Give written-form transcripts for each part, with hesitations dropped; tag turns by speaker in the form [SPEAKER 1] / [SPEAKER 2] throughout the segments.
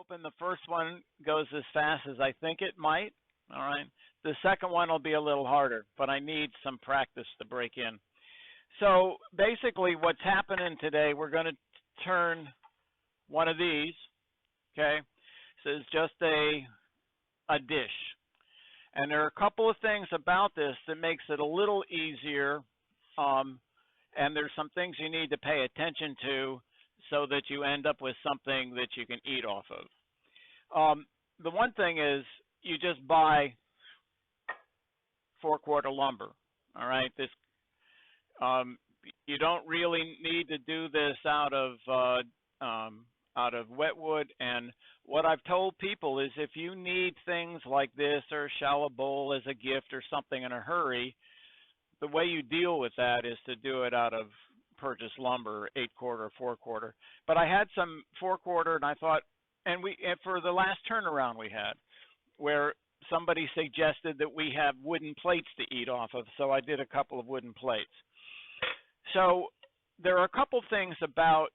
[SPEAKER 1] hoping the first one goes as fast as I think it might. All right. The second one will be a little harder, but I need some practice to break in. So basically what's happening today, we're going to turn one of these, okay? This is just a dish. And there are a couple of things about this that makes it a little easier, and there's some things you need to pay attention to so that you end up with something that you can eat off of. The one thing is you just buy 4-quarter lumber, all right? This you don't really need to do this out of wetwood. And what I've told people is if you need things like this or a shallow bowl as a gift or something in a hurry, the way you deal with that is to do it out of purchased lumber, 8-quarter, 4-quarter. But I had some 4-quarter, and I thought, and for the last turnaround we had, where somebody suggested that we have wooden plates to eat off of, so I did a couple of wooden plates. So there are a couple things about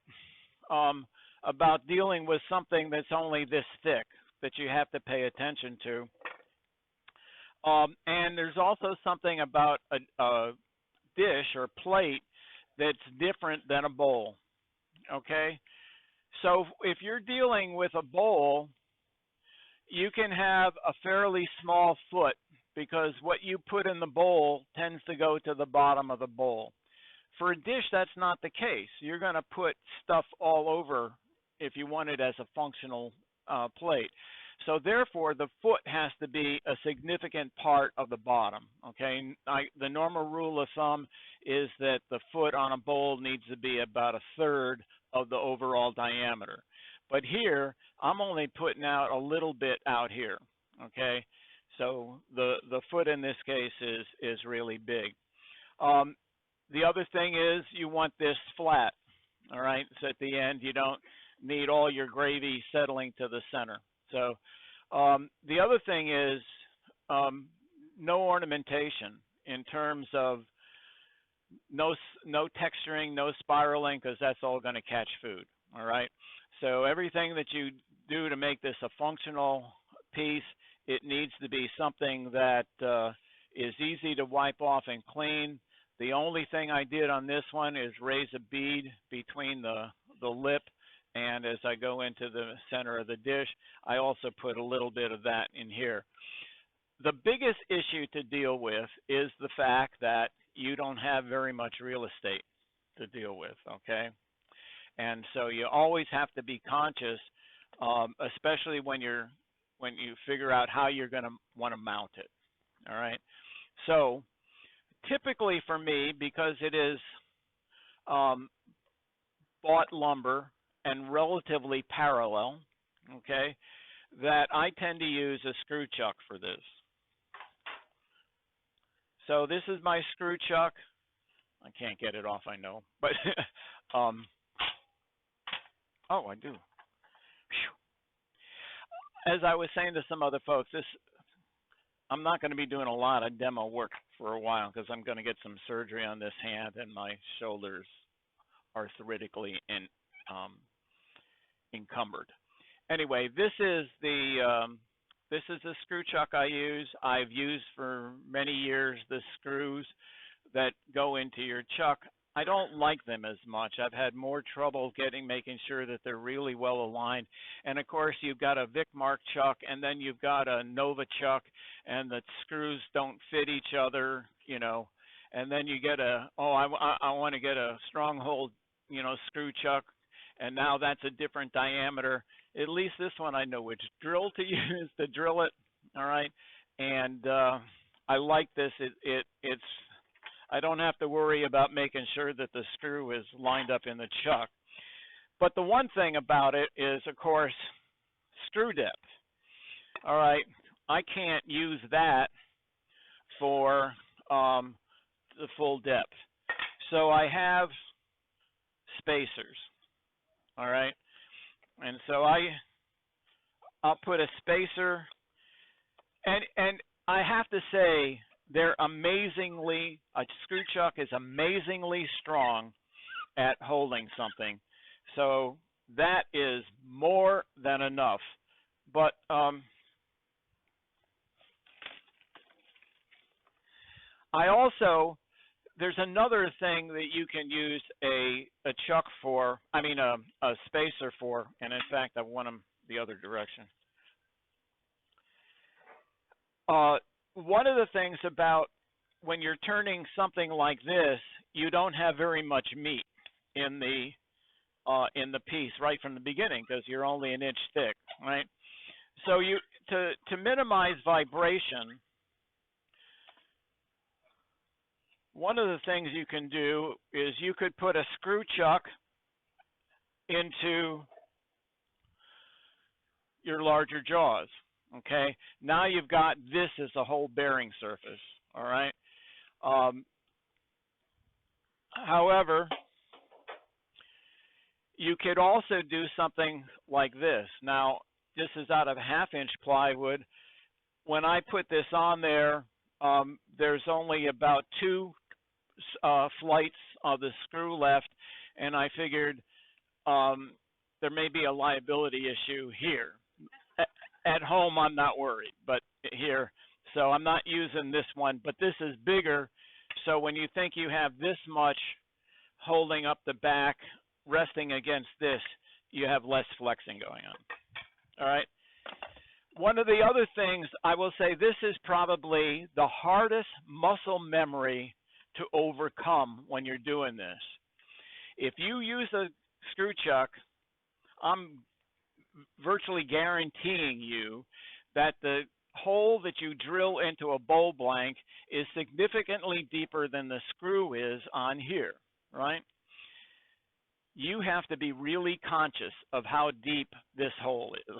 [SPEAKER 1] dealing with something that's only this thick that you have to pay attention to. And there's also something about a dish or plate that's different than a bowl, okay? So if you're dealing with a bowl, you can have a fairly small foot because what you put in the bowl tends to go to the bottom of the bowl. For a dish, that's not the case. You're going to put stuff all over if you want it as a functional plate. So therefore, the foot has to be a significant part of the bottom, okay? The normal rule of thumb is that the foot on a bowl needs to be about 1/3 of the overall diameter. But here, I'm only putting out a little bit out here, okay? So the foot in this case is really big. The other thing is you want this flat, all right? So at the end, you don't need all your gravy settling to the center. So the other thing is no ornamentation in terms of no texturing, no spiraling, because that's all going to catch food, all right? So everything that you do to make this a functional piece, it needs to be something that is easy to wipe off and clean. The only thing I did on this one is raise a bead between the lip, and as I go into the center of the dish, I also put a little bit of that in here. The biggest issue to deal with is the fact that you don't have very much real estate to deal with, okay? And so you always have to be conscious, especially when you figure out how you're going to want to mount it, all right? So typically for me, because it is bought lumber and relatively parallel, okay, that I tend to use a screw chuck for this. So this is my screw chuck. I can't get it off, I know, but oh, I do. Whew. As I was saying to some other folks, I'm not going to be doing a lot of demo work for a while because I'm going to get some surgery on this hand and my shoulders arthritically encumbered. Anyway, this is the screw chuck I use. I've used for many years the screws that go into your chuck. I don't like them as much. I've had more trouble making sure that they're really well aligned. And of course, you've got a Vic Mark chuck, and then you've got a Nova chuck, and the screws don't fit each other, you know. And then you get I want to get a Stronghold, you know, screw chuck, and now that's a different diameter. At least this one I know which drill to use to drill it. All right, and I like this. It's I don't have to worry about making sure that the screw is lined up in the chuck. But the one thing about it is, of course, screw depth. All right, I can't use that for the full depth. So I have spacers. All right, and so I'll put a spacer, and I have to say, a screw chuck is amazingly strong at holding something. So that is more than enough. But there's another thing that you can use a chuck for, I mean a spacer for, and in fact I want them the other direction. One of the things about when you're turning something like this, you don't have very much meat in the piece right from the beginning because you're only an inch thick, right? So to minimize vibration, one of the things you can do is you could put a screw chuck into your larger jaws, okay? Now you've got this as a whole bearing surface, all right? However, you could also do something like this. Now, this is out of 1/2-inch plywood. When I put this on there, there's only about 2 flights of the screw left, and I figured there may be a liability issue here. At home, I'm not worried, but here, so I'm not using this one, but this is bigger, so when you think you have this much holding up the back, resting against this, you have less flexing going on. All right. One of the other things I will say, this is probably the hardest muscle memory to overcome when you're doing this. If you use a screw chuck, I'm virtually guaranteeing you that the hole that you drill into a bowl blank is significantly deeper than the screw is on here, right? You have to be really conscious of how deep this hole is,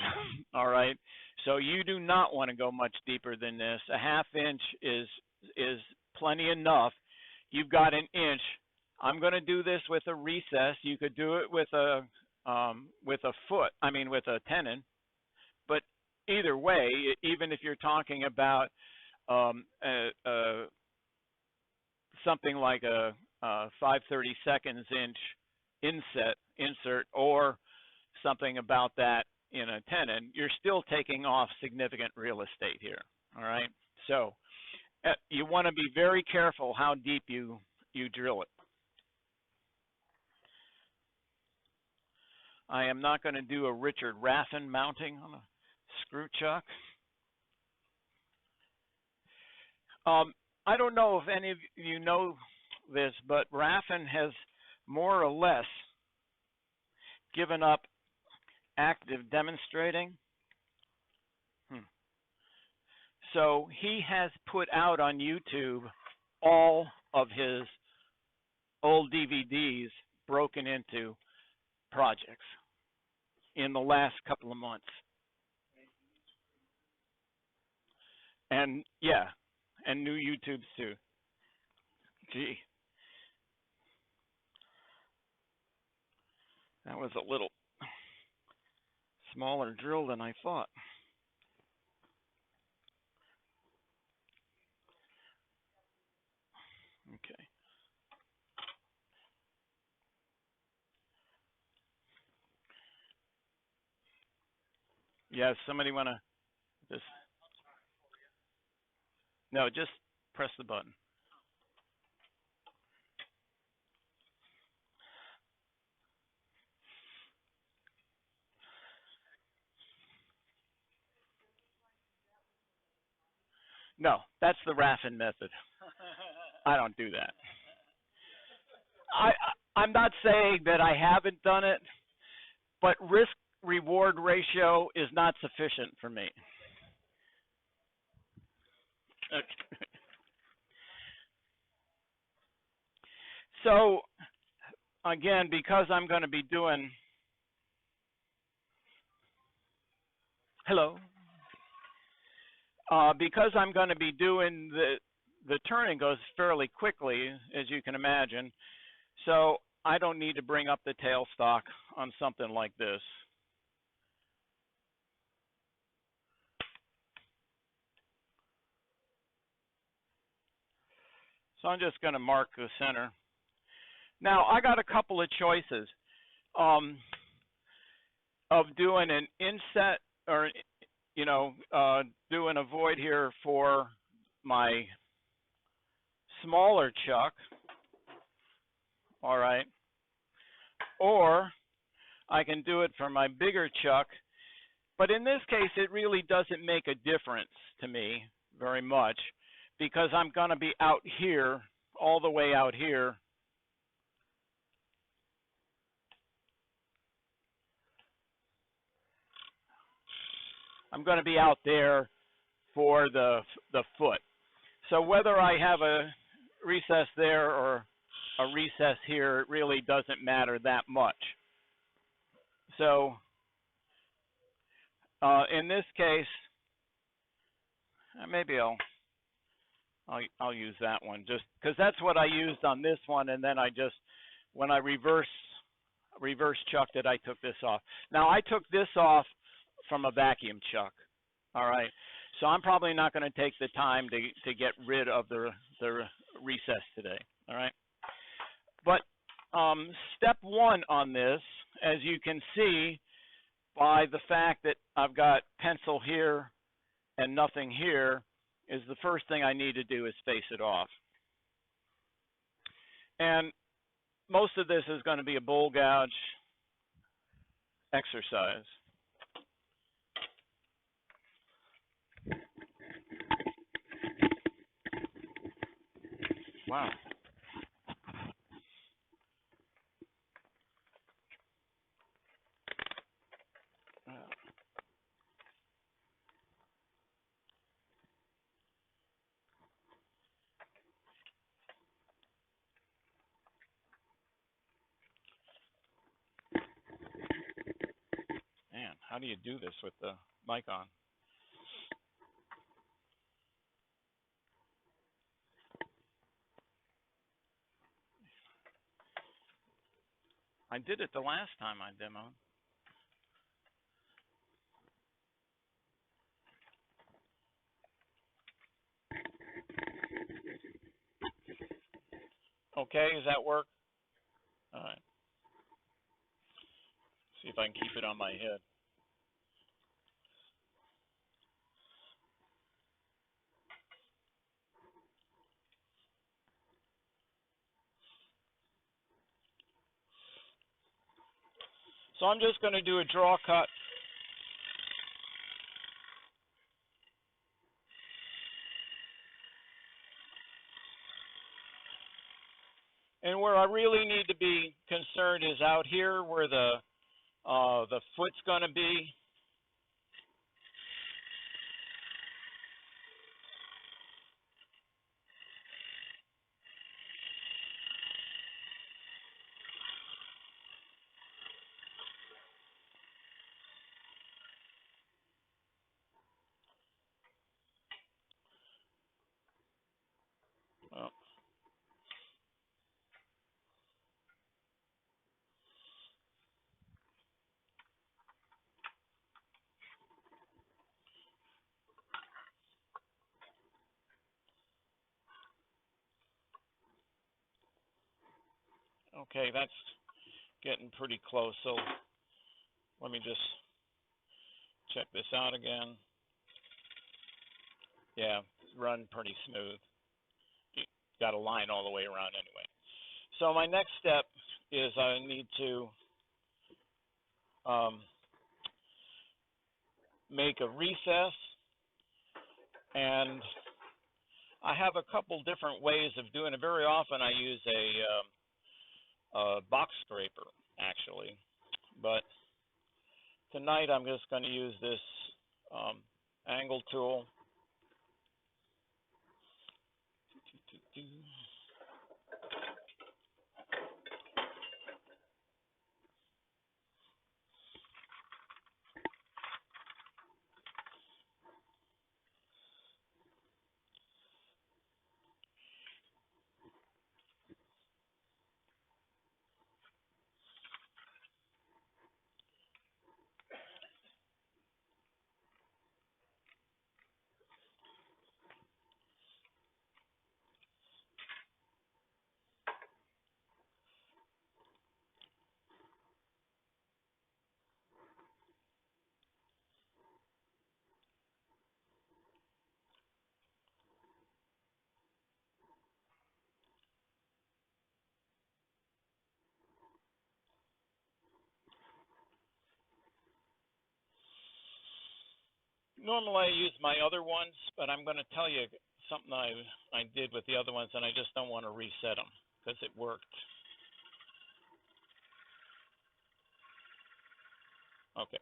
[SPEAKER 1] all right? So you do not want to go much deeper than this. A 1/2 inch is plenty enough. You've got an inch. I'm going to do this with a recess. You could do it with a foot, I mean with a tenon. But either way, even if you're talking about something like a 5/32 inch insert or something about that in a tenon, you're still taking off significant real estate here. All right, so you want to be very careful how deep you drill it. I am not going to do a Richard Raffin mounting on a screw chuck. I don't know if any of you know this, but Raffin has more or less given up active demonstrating. So he has put out on YouTube all of his old DVDs broken into projects in the last couple of months. And yeah, and new YouTubes too. Gee. That was a little smaller drill than I thought. Okay. Yeah, somebody want to just... No, just press the button. No, that's the Raffin method. I don't do that. I'm not saying that I haven't done it, but risk-reward ratio is not sufficient for me. Okay. So, again, because I'm going to be doing... Hello. Because I'm going to be doing the turning goes fairly quickly, as you can imagine, so I don't need to bring up the tailstock on something like this. So I'm just going to mark the center. Now, I got a couple of choices. of doing an inset or, doing a void here for my smaller chuck, all right, or I can do it for my bigger chuck. But in this case, it really doesn't make a difference to me very much because I'm going to be out here, all the way out here. I'm going to be out there for the foot. So whether I have a recess there or a recess here, it really doesn't matter that much. So in this case, maybe I'll use that one just because that's what I used on this one, and then I just, when I reverse chucked it, I took this off. Now I took this off from a vacuum chuck. All right, so I'm probably not going to take the time to get rid of the recess today. All right, but step one on this, as you can see by the fact that I've got pencil here and nothing here, is the first thing I need to do is face it off. And most of this is going to be a bowl gouge exercise. Wow. Man, how do you do this with the mic on? I did it the last time I demoed. Okay, does that work? All right. See if I can keep it on my head. So I'm just going to do a draw cut. And where I really need to be concerned is out here where the foot's going to be. Well, okay, that's getting pretty close. So let me just check this out again. Yeah, run pretty smooth. You got a line all the way around anyway. So my next step is I need to make a recess, and I have a couple different ways of doing it. Very often I use a box scraper, actually, but tonight I'm just going to use this angle tool. Normally I use my other ones, but I'm going to tell you something I did with the other ones, and I just don't want to reset them because it worked. Okay.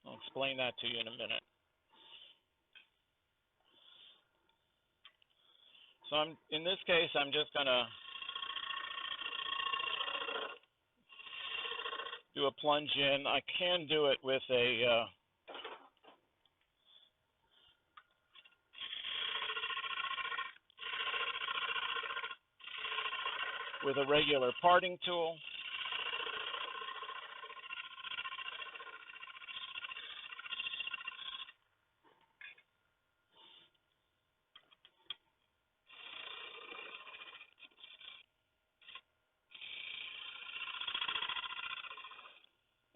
[SPEAKER 1] I'll explain that to you in a minute. So in this case, I'm just going to do a plunge in. I can do it with a regular parting tool.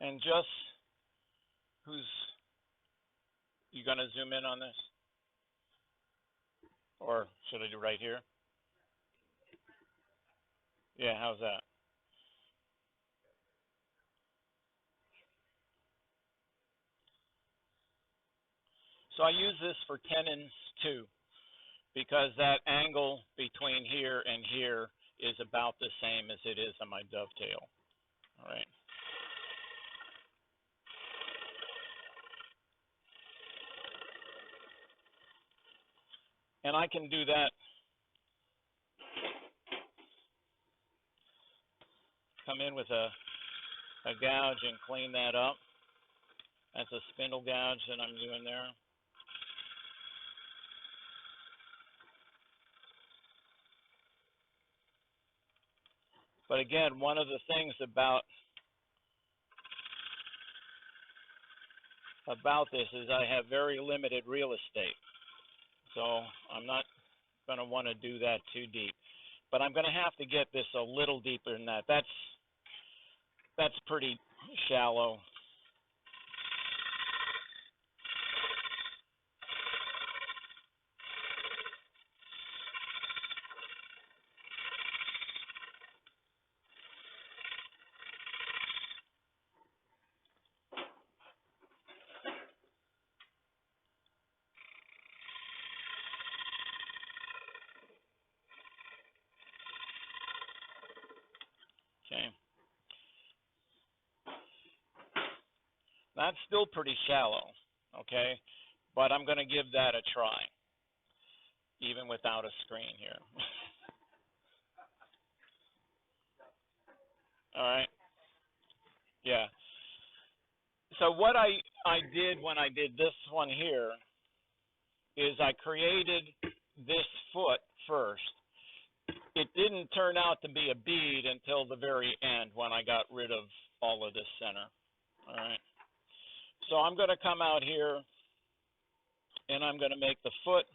[SPEAKER 1] And just, you going to zoom in on this? Or should I do right here? Yeah, how's that? So I use this for tenons too, because that angle between here and here is about the same as it is on my dovetail. All right. And I can do that. Come in with a gouge and clean that up. That's a spindle gouge that I'm doing there. But again, one of the things about this is I have very limited real estate. So I'm not going to want to do that too deep. But I'm going to have to get this a little deeper than that. That's pretty shallow. Okay. That's still pretty shallow, okay? But I'm going to give that a try, even without a screen here. All right. Yeah. So what I did when I did this one here is I created this foot first. It didn't turn out to be a bead until the very end when I got rid of all of this center. All right. So I'm going to come out here and I'm going to make the foot.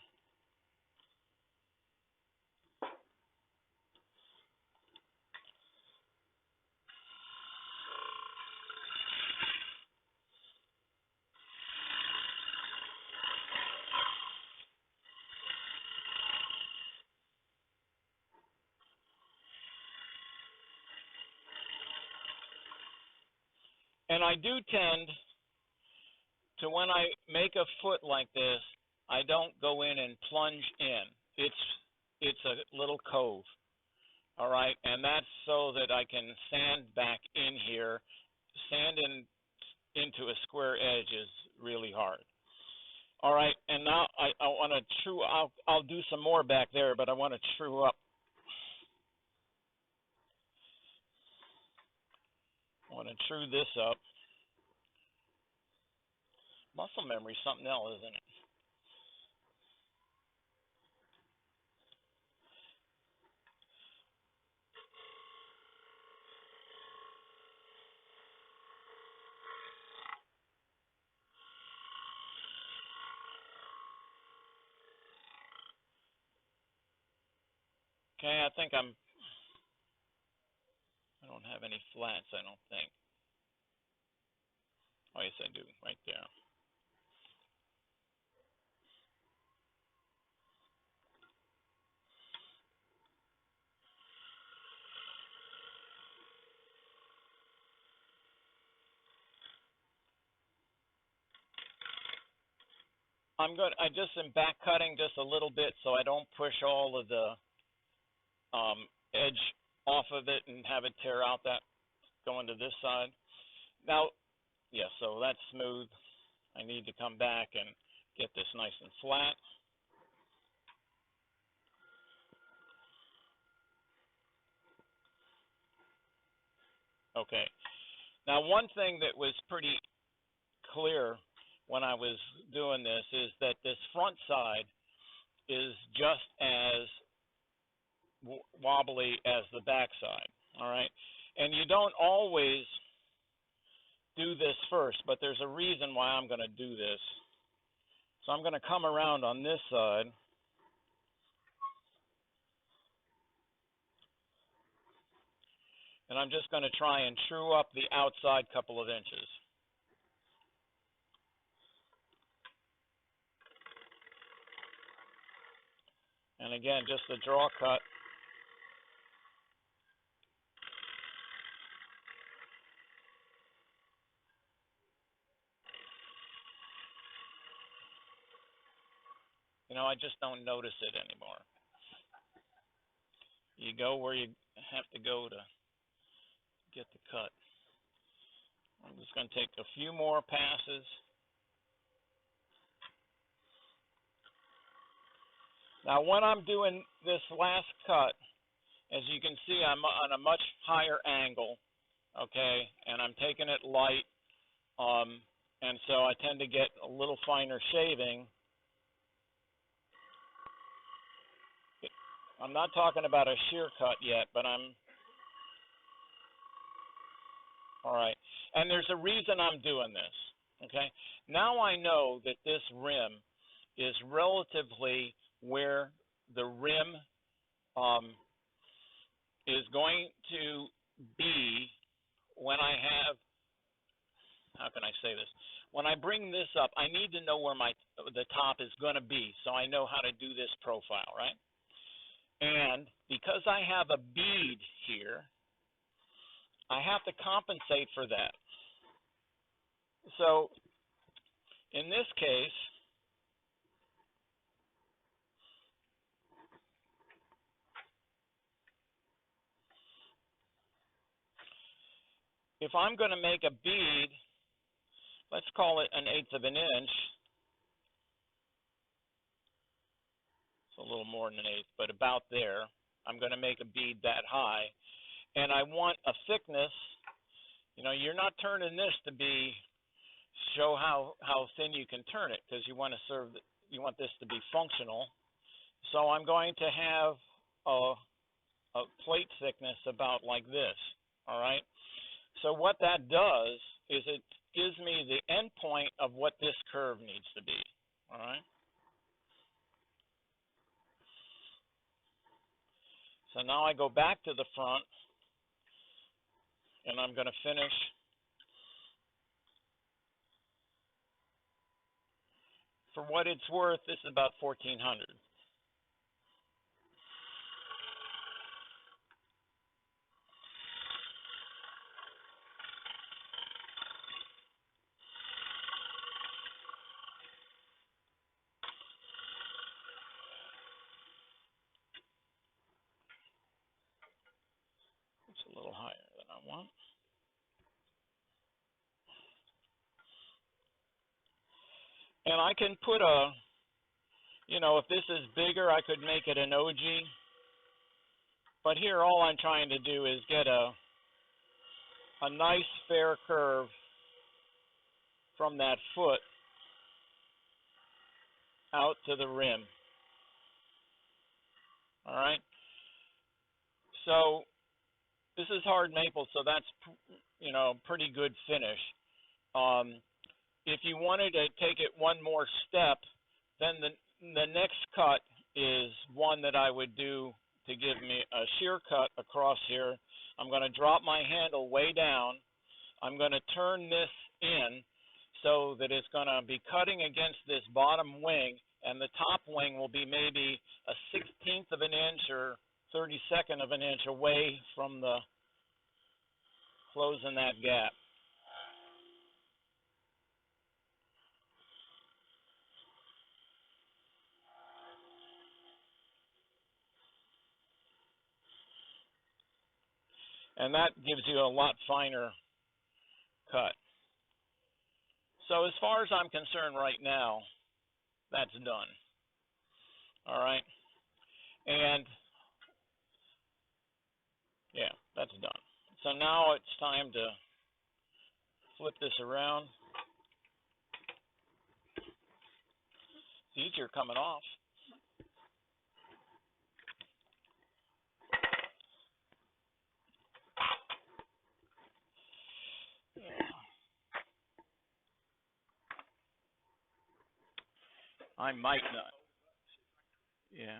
[SPEAKER 1] And I do tend to, when I make a foot like this, I don't go in and plunge in. It's a little cove, all right? And that's so that I can sand back in here. Sanding into a square edge is really hard. All right, and now I want to true, I'll do some more back there, but I want to true up. I want to true this up. Muscle memory is something else, isn't it? Okay, I think I don't have any flats, I don't think. Oh, yes, I do, right there. I just am back cutting just a little bit so I don't push all of the edge off of it and have it tear out that going to this side. Now, yeah, so that's smooth. I need to come back and get this nice and flat. Okay. Now, one thing that was pretty clear when I was doing this is that this front side is just as wobbly as the back side, all right? And you don't always do this first, but there's a reason why I'm going to do this. So I'm going to come around on this side. And I'm just going to try and true up the outside couple of inches. And again, just a draw cut. You know, I just don't notice it anymore. You go where you have to go to get the cut. I'm just going to take a few more passes. Now, when I'm doing this last cut, as you can see, I'm on a much higher angle, okay, and I'm taking it light, and so I tend to get a little finer shaving. I'm not talking about a shear cut yet, but all right. And there's a reason I'm doing this, okay? Now I know that this rim is relatively where the rim is going to be when I have, how can I say this? When I bring this up, I need to know where the top is going to be so I know how to do this profile, right? And because I have a bead here, I have to compensate for that. So in this case, if I'm going to make a bead, let's call it 1/8 of an inch. It's a little more than 1/8, but about there. I'm going to make a bead that high. And I want a thickness. You know, you're not turning this to show how thin you can turn it, because you want this to be functional. So I'm going to have a plate thickness about like this, all right? So what that does is it gives me the end point of what this curve needs to be, all right? So now I go back to the front, and I'm going to finish for what it's worth. This is about 1,400. It's a little higher than I want. And I can put if this is bigger, I could make it an OG. But here, all I'm trying to do is get a nice fair curve from that foot out to the rim. All right. So this is hard maple, so that's pretty good finish. If you wanted to take it one more step, then the next cut is one that I would do to give me a shear cut across here. I'm going to drop my handle way down. I'm going to turn this in so that it's going to be cutting against this bottom wing, and the top wing will be maybe a 1/16 of an inch or 32nd of an inch away from the closing that gap. And that gives you a lot finer cut. So as far as I'm concerned right now, that's done. All right. And yeah, that's done. So now it's time to flip this around. These are coming off. I might not. Yeah.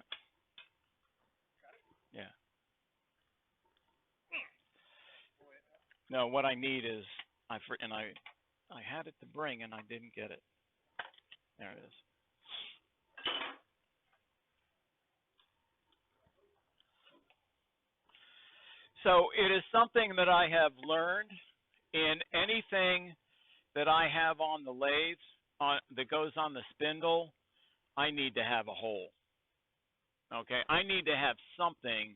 [SPEAKER 1] Yeah. No, what I need is I had it to bring and I didn't get it. There it is. So it is something that I have learned in anything that I have on the lathe that goes on the spindle. I need to have a hole. Okay, I need to have something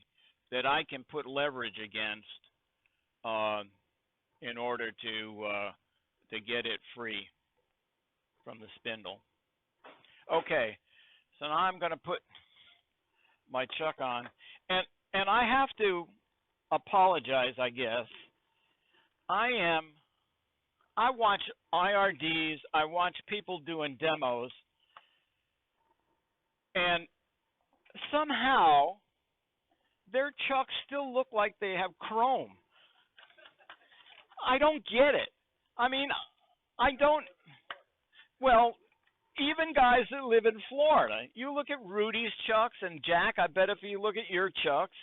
[SPEAKER 1] that I can put leverage against in order to get it free from the spindle. Okay, so now I'm going to put my chuck on, and I have to apologize, I guess. I watch IRDs, I watch people doing demos, and somehow their chucks still look like they have chrome. I don't get it. I mean, I don't, well, even guys that live in Florida, you look at Rudy's chucks, and Jack, I bet if you look at your chucks,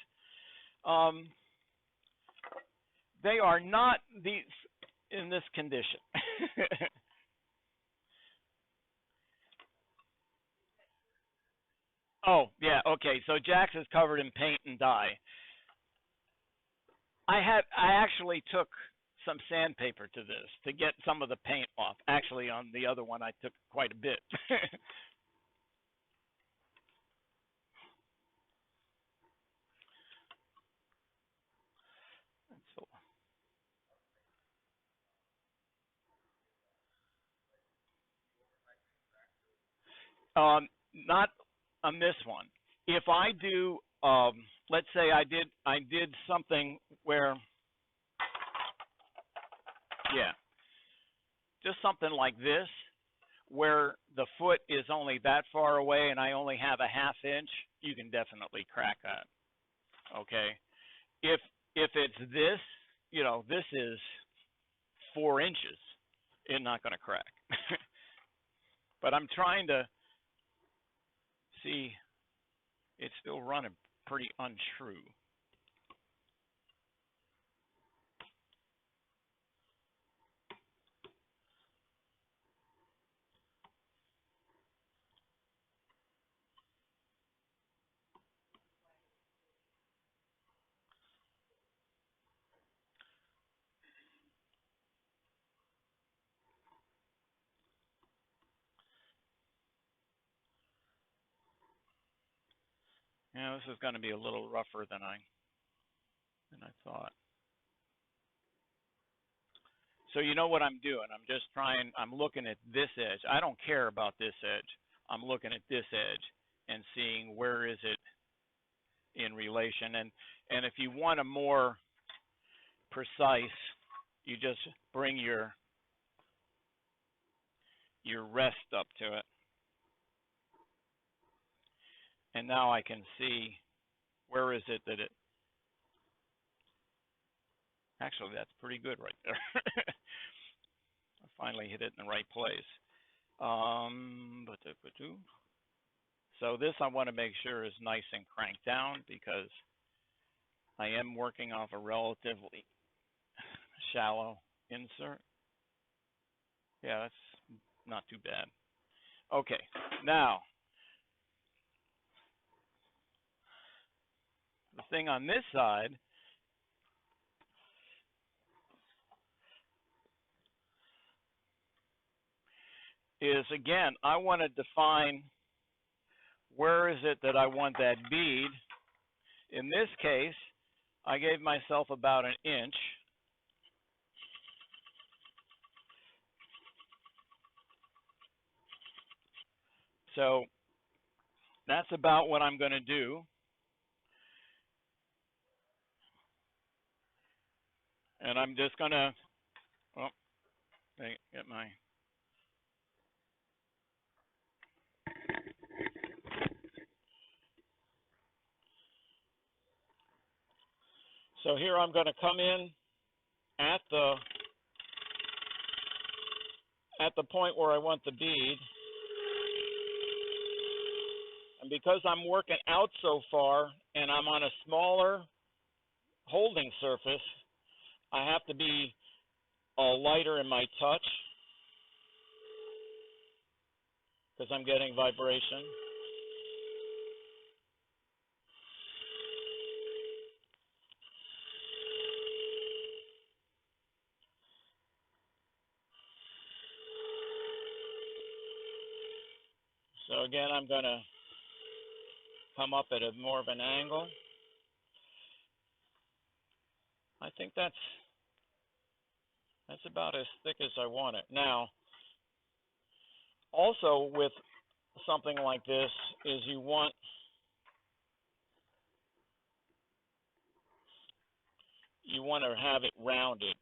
[SPEAKER 1] they are not these in this condition. Oh, yeah, okay. So Jack's is covered in paint and dye. I actually took some sandpaper to this to get some of the paint off. Actually, on the other one, I took quite a bit. Not on this one. If I do, let's say I did something where, yeah, just something like this, where the foot is only that far away and I only have a ½ inch, you can definitely crack that. Okay. If it's this, this is 4 inches, it's not going to crack. But I'm trying to see, it's still running pretty untrue. Yeah, this is going to be a little rougher than I thought. So you know what I'm doing? I'm looking at this edge. I don't care about this edge. I'm looking at this edge and seeing where is it in relation. And if you want a more precise, you just bring your rest up to it. And now I can see where is it that it, actually that's pretty good right there. I finally hit it in the right place. So this I want to make sure is nice and cranked down because I am working off a relatively shallow insert. Yeah, that's not too bad. Okay, now the thing on this side is, again, I want to define where is it that I want that bead. In this case, I gave myself about an inch. So that's about what I'm going to do. And I'm just going to, oh, get my, so here I'm going to come in at the point where I want the bead. And because I'm working out so far and I'm on a smaller holding surface, I have to be lighter in my touch because I'm getting vibration. So again, I'm going to come up at a more of an angle. I think that's about as thick as I want it. Now, also with something like this is you want to have it rounded.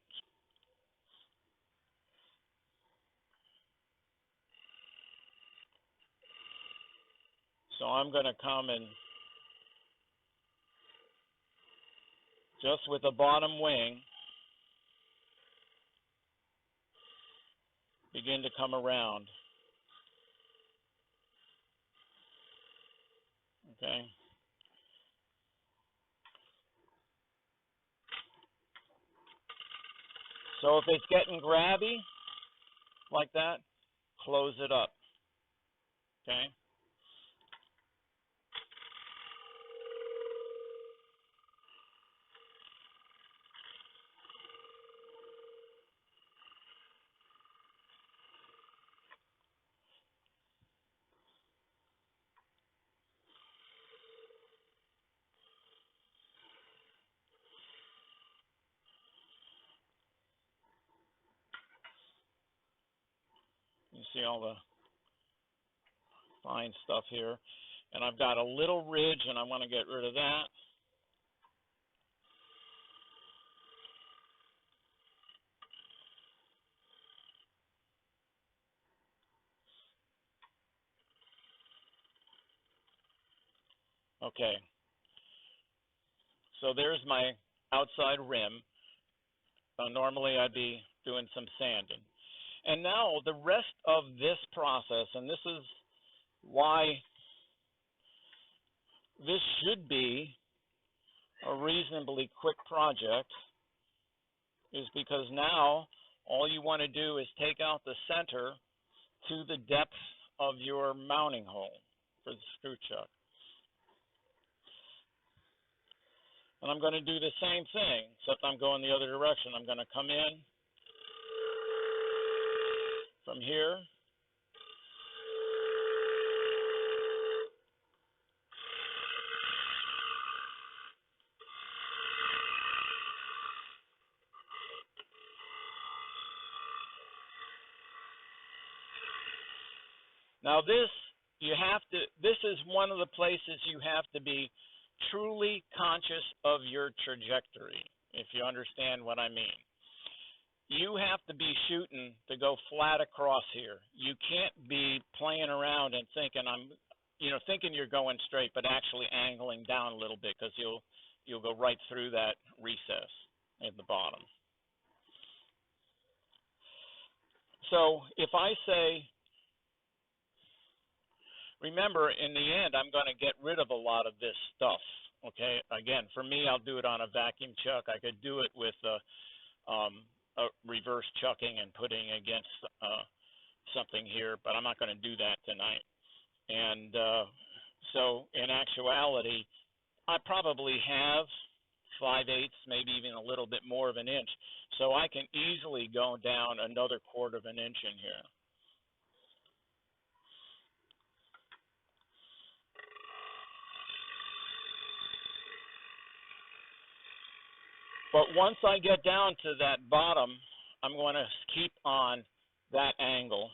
[SPEAKER 1] So I'm going to come and just with the bottom wing, begin to come around. Okay. So if it's getting grabby like that, close it up. Okay. You see all the fine stuff here. And I've got a little ridge, and I want to get rid of that. Okay. So there's my outside rim. Normally I'd be doing some sanding. And now the rest of this process, and this is why this should be a reasonably quick project, is because now all you want to do is take out the center to the depth of your mounting hole for the screw chuck. And I'm going to do the same thing, except I'm going the other direction. I'm going to come in from here. Now this is one of the places you have to be truly conscious of your trajectory, if you understand what I mean. You have to be shooting to go flat across here. You can't be playing around and thinking thinking you're going straight, but actually angling down a little bit, because you'll go right through that recess at the bottom. So if I say, remember, in the end, I'm going to get rid of a lot of this stuff, okay? Again, for me, I'll do it on a vacuum chuck. I could do it with a reverse chucking and putting against something here, but I'm not going to do that tonight. And so in actuality, I probably have 5/8, maybe even a little bit more of an inch. So I can easily go down another 1/4 of an inch in here. But once I get down to that bottom, I'm going to keep on that angle.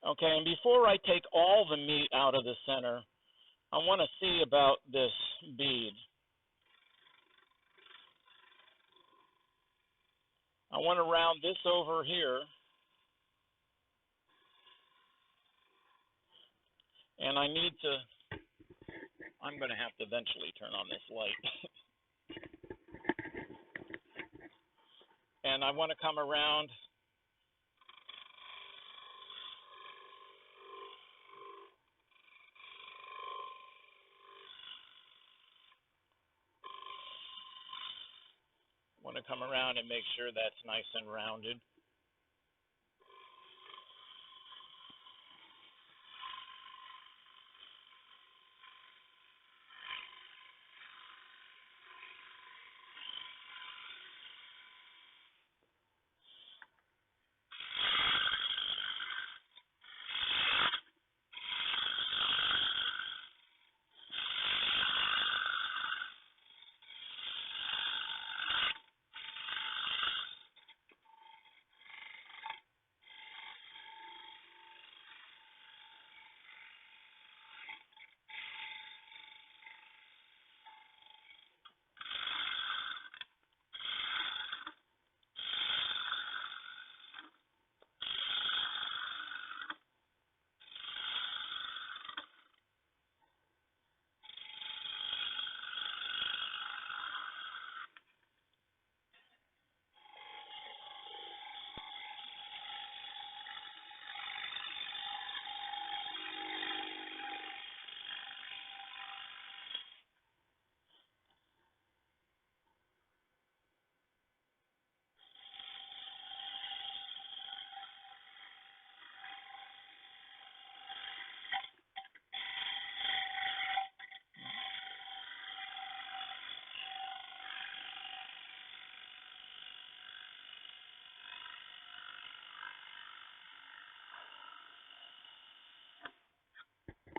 [SPEAKER 1] Okay, and before I take all the meat out of the center, I want to see about this bead. I want to round this over here, and I'm going to have to eventually turn on this light. And I want to come around and make sure that's nice and rounded.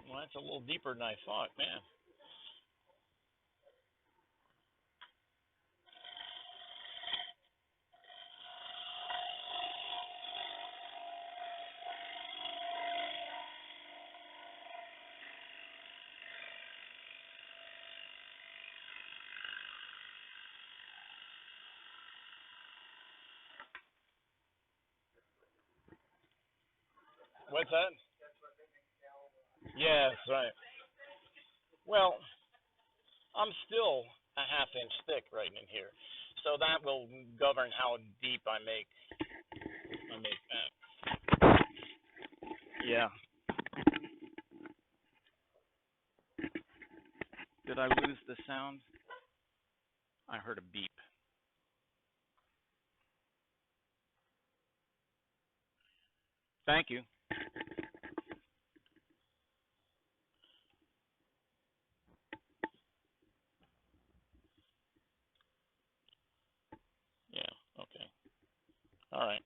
[SPEAKER 1] Well, that's a little deeper than I thought, man. What's that? Yeah, that's right. Well, I'm still a half-inch thick right in here, so that will govern how deep I make that. Yeah. Did I lose the sound? I heard a beep. Thank you. Yeah, okay. All right.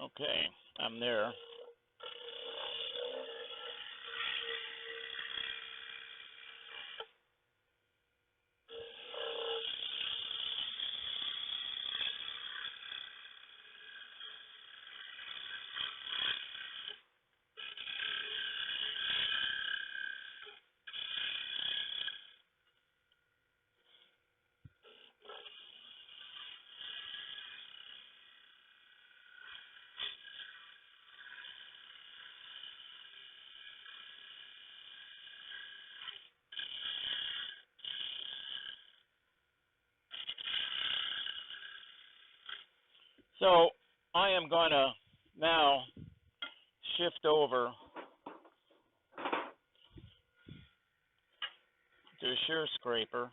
[SPEAKER 1] Okay, I'm there. So I am going to now shift over to a shear scraper.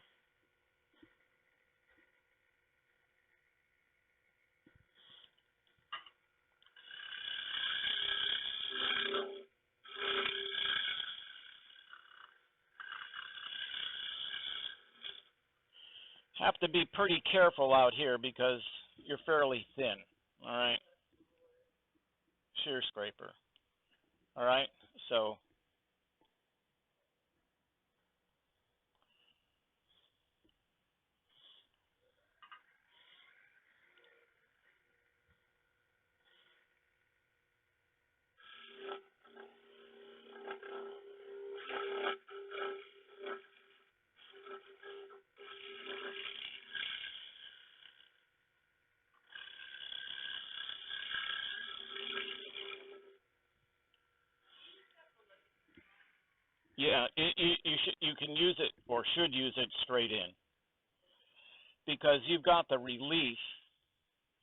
[SPEAKER 1] Have to be pretty careful out here because you're fairly thin. All right. Shear scraper. All right. So yeah, you can use it or should use it straight in because you've got the release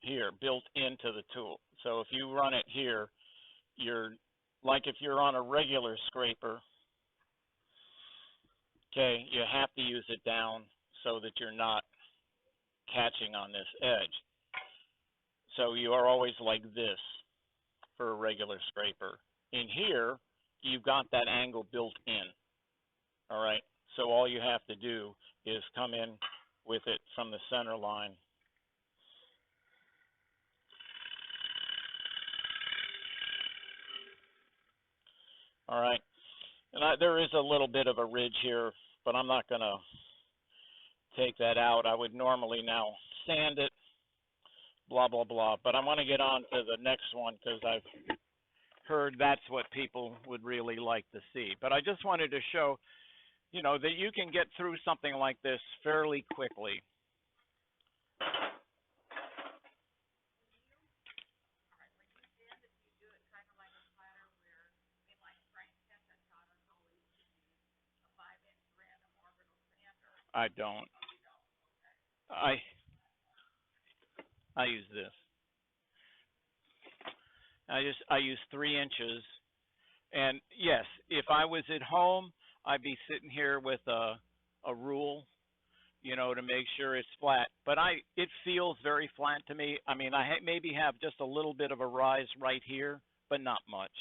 [SPEAKER 1] here built into the tool. So if you run it here, you're like if you're on a regular scraper, okay, you have to use it down so that you're not catching on this edge. So you are always like this for a regular scraper. In here, you've got that angle built in. All right. So all you have to do is come in with it from the center line. All right. And there is a little bit of a ridge here, but I'm not going to take that out. I would normally now sand it, blah, blah, blah. But I want to get on to the next one because I've heard that's what people would really like to see. But I just wanted to show, you know, that you can get through something like this fairly quickly. I don't. I use this. I use 3 inches. And yes, if I was at home, I'd be sitting here with a rule, you know, to make sure it's flat. But it feels very flat to me. I mean, I maybe have just a little bit of a rise right here, but not much.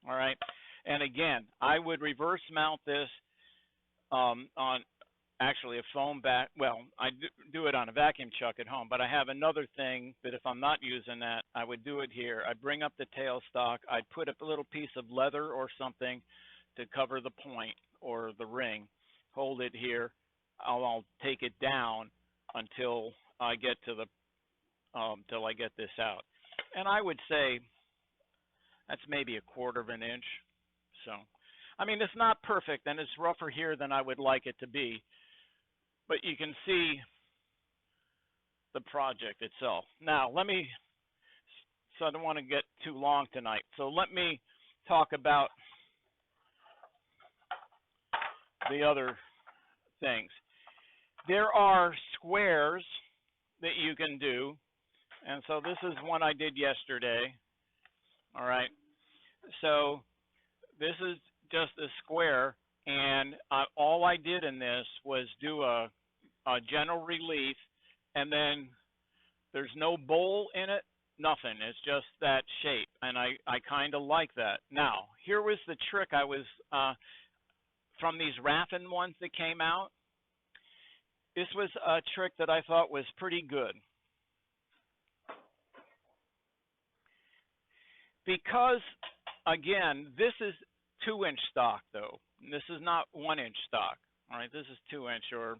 [SPEAKER 1] All right. And again, I would reverse mount this on actually a foam back. Well, I do it on a vacuum chuck at home, but I have another thing that if I'm not using that, I would do it here. I'd bring up the tailstock. I'd put a little piece of leather or something to cover the point or the ring. Hold it here. I'll take it down until I get to the till I get this out. And I would say that's maybe 1/4 of an inch. So, I mean, it's not perfect, and it's rougher here than I would like it to be. But you can see the project itself. Now, so I don't want to get too long tonight. So let me talk about the other things. There are squares that you can do. And so this is one I did yesterday. All right. So this is just a square. And all I did in this was do a gentle relief. And then there's no bowl in it, nothing. It's just that shape. And I kind of like that. Now, here was the trick I was, from these Raffin ones that came out. This was a trick that I thought was pretty good. Because, again, this is 2-inch stock, though. This is not 1-inch stock. All right, this is 2-inch or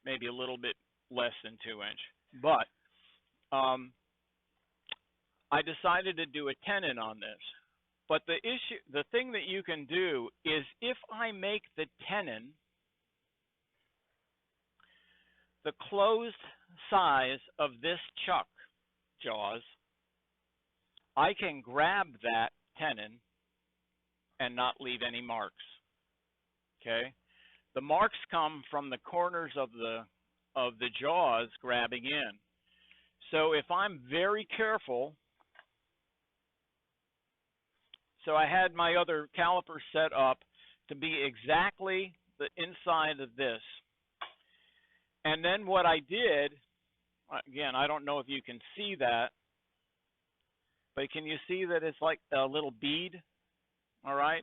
[SPEAKER 1] maybe a little bit less than 2-inch. But I decided to do a tenon on this. But the thing that you can do is if I make the tenon the closed size of this chuck jaws, I can grab that tenon and not leave any marks. Okay? The marks come from the corners of the jaws grabbing in. So if I'm very careful, so I had my other caliper set up to be exactly the inside of this. And then what I did, again, I don't know if you can see that, but can you see that it's like a little bead? All right.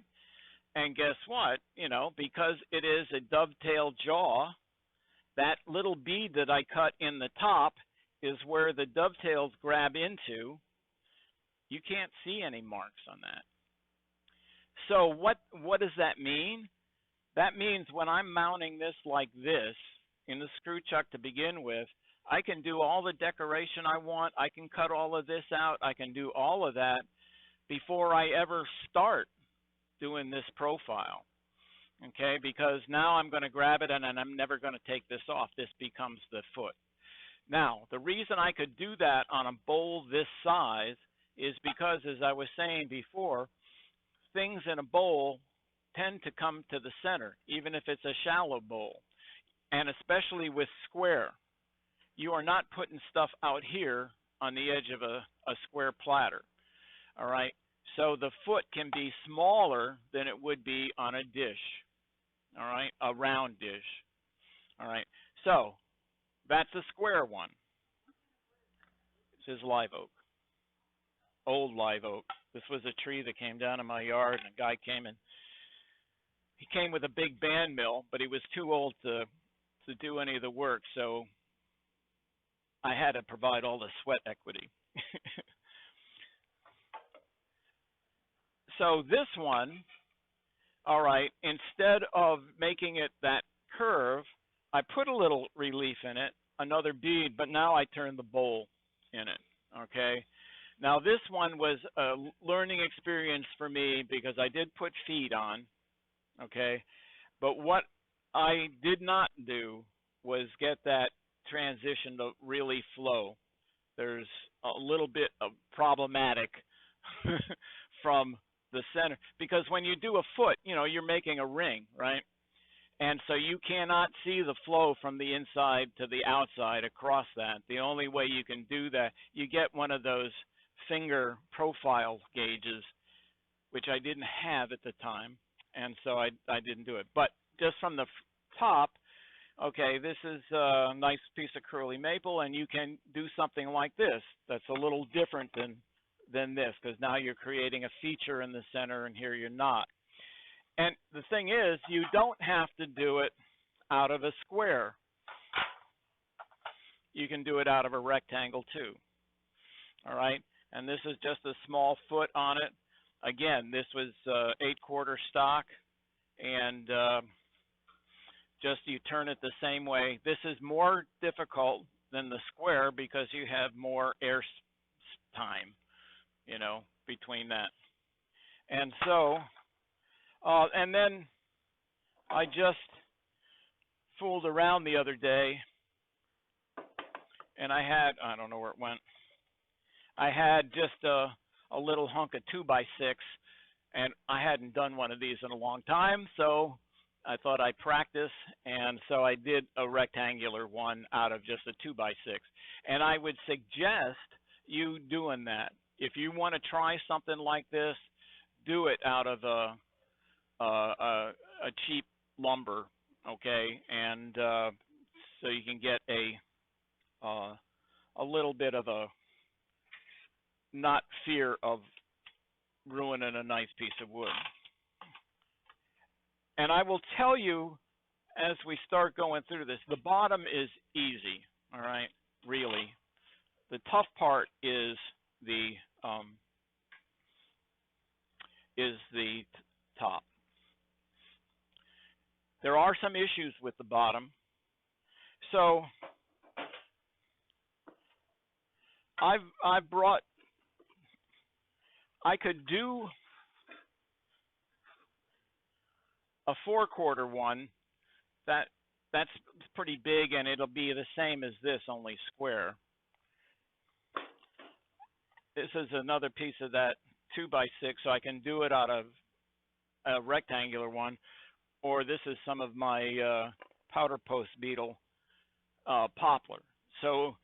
[SPEAKER 1] And guess what? You know, because it is a dovetail jaw, that little bead that I cut in the top is where the dovetails grab into. You can't see any marks on that. So what does that mean? That means when I'm mounting this like this in the screw chuck to begin with, I can do all the decoration I want. I can cut all of this out. I can do all of that before I ever start doing this profile. Okay, because now I'm going to grab it and I'm never going to take this off. This becomes the foot. Now, the reason I could do that on a bowl this size is because, as I was saying before, things in a bowl tend to come to the center, even if it's a shallow bowl. And especially with square, you are not putting stuff out here on the edge of a square platter. All right, so the foot can be smaller than it would be on a dish. All right, a round dish. All right, so that's a square one. This is live oak, old live oak. This was a tree that came down in my yard, and a guy came and he came with a big band mill, but he was too old to do any of the work, so I had to provide all the sweat equity. So this one, all right, instead of making it that curve, I put a little relief in it, another bead, but now I turn the bowl in it, okay? Now this one was a learning experience for me because I did put feet on, okay? But what I did not do was get that transition to really flow. There's a little bit of problematic from the center, because when you do a foot, you know, you're making a ring, right? And so you cannot see the flow from the inside to the outside across that. The only way you can do that, you get one of those finger profile gauges, which I didn't have at the time, and so I didn't do it. But just from the top, okay, this is a nice piece of curly maple, and you can do something like this. That's a little different than this, because now you're creating a feature in the center, and here you're not. And the thing is, you don't have to do it out of a square. You can do it out of a rectangle too. All right, and this is just a small foot on it. Again, this was 8/4 stock, and just you turn it the same way. This is more difficult than the square because you have more air time, you know, between that. And so, and then I just fooled around the other day, and I had, I don't know where it went, I had just a little hunk of 2x6, and I hadn't done one of these in a long time, so I thought I'd practice, and so I did a rectangular one out of just a 2x6. And I would suggest you doing that. If you want to try something like this, do it out of a cheap lumber, okay? And so you can get a little bit of a not fear of ruining a nice piece of wood. And I will tell you, as we start going through this, the bottom is easy, all right, really. The tough part is the top. There are some issues with the bottom. So I've brought, I could do a 4/4 one. That's pretty big, and it'll be the same as this, only square. This is another piece of that 2x6, so I can do it out of a rectangular one. or this is some of my powder post beetle poplar. So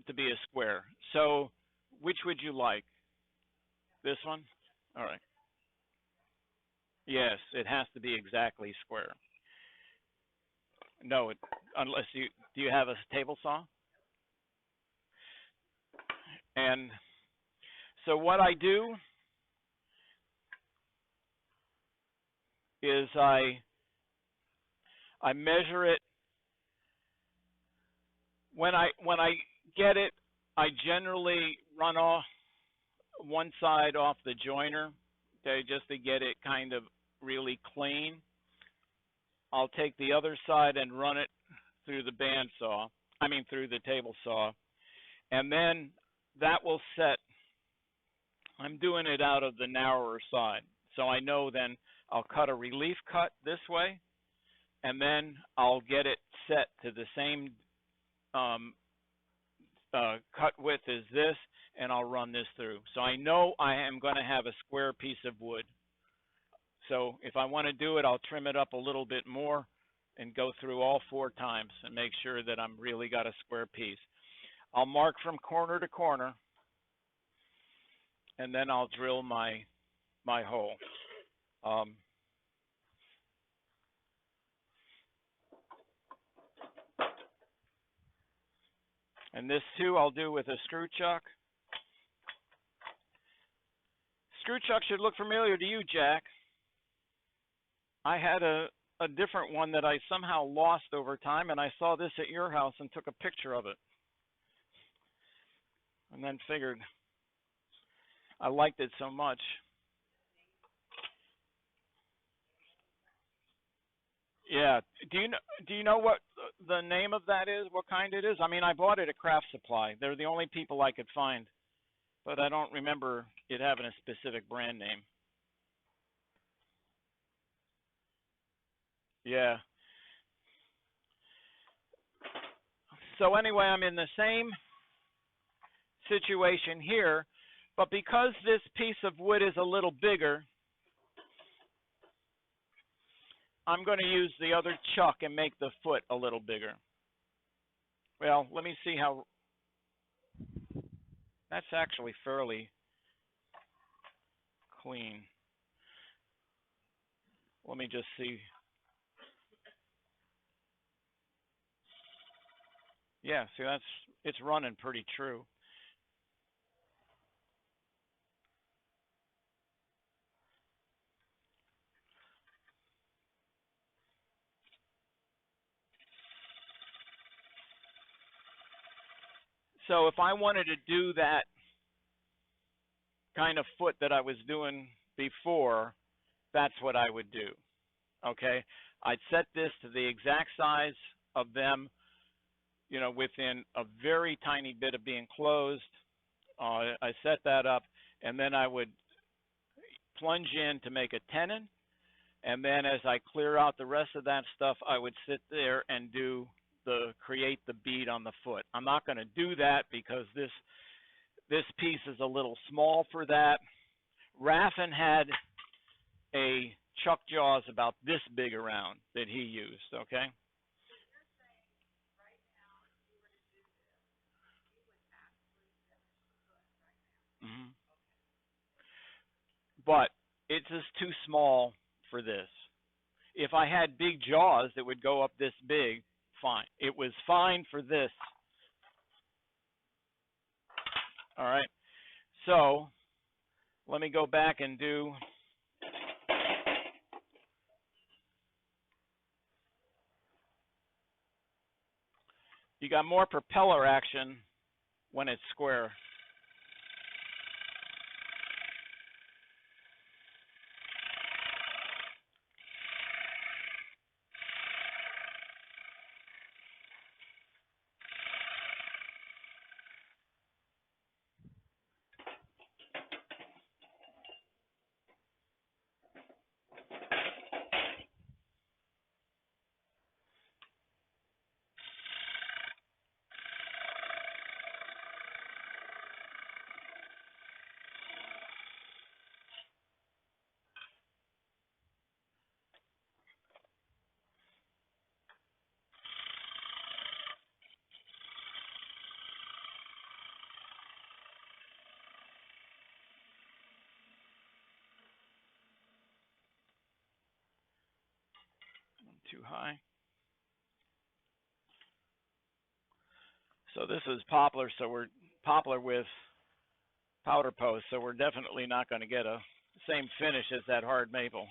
[SPEAKER 1] to be a square. So which would you like? This one? All right. Yes, it has to be exactly square. No, unless you do you have a table saw? And so what I do is I measure it when I get it. I generally run off one side off the joiner, okay, just to get it kind of really clean. I'll take the other side and run it through the bandsaw. I mean through the table saw, and then that will set. I'm doing it out of the narrower side, so I know then I'll cut a relief cut this way, and then I'll get it set to the same um, cut width as this, and I'll run this through. So I know I am going to have a square piece of wood. So if I want to do it, I'll trim it up a little bit more and go through all 4 times and make sure that I'm really got a square piece. I'll mark from corner to corner, and then I'll drill my hole. And this too I'll do with a screw chuck. Screw chuck should look familiar to you, Jack. I had a different one that I somehow lost over time, and I saw this at your house and took a picture of it. And then figured I liked it so much. Yeah. Do you know what the name of that is? What kind it is? I mean, I bought it at Craft Supply. They're the only people I could find, but I don't remember it having a specific brand name. Yeah. So anyway, I'm in the same situation here, but because this piece of wood is a little bigger, I'm going to use the other chuck and make the foot a little bigger. Well, let me see how. That's actually fairly clean. Let me just see. Yeah, see, it's running pretty true. So if I wanted to do that kind of foot that I was doing before, that's what I would do. Okay, I'd set this to the exact size of them, you know, within a very tiny bit of being closed. I set that up, and then I would plunge in to make a tenon, and then as I clear out the rest of that stuff, I would sit there and create the bead on the foot. I'm not going to do that because this piece is a little small for that. Raffin had a chuck jaws about this big around that he used, okay? Hmm. But it's just too small for this. If I had big jaws that would go up this big, fine. It was fine for this. All right. So let me go back and do. You got more propeller action when it's square. too high. So this is poplar, so we're poplar with powder post, so we're definitely not going to get a same finish as that hard maple.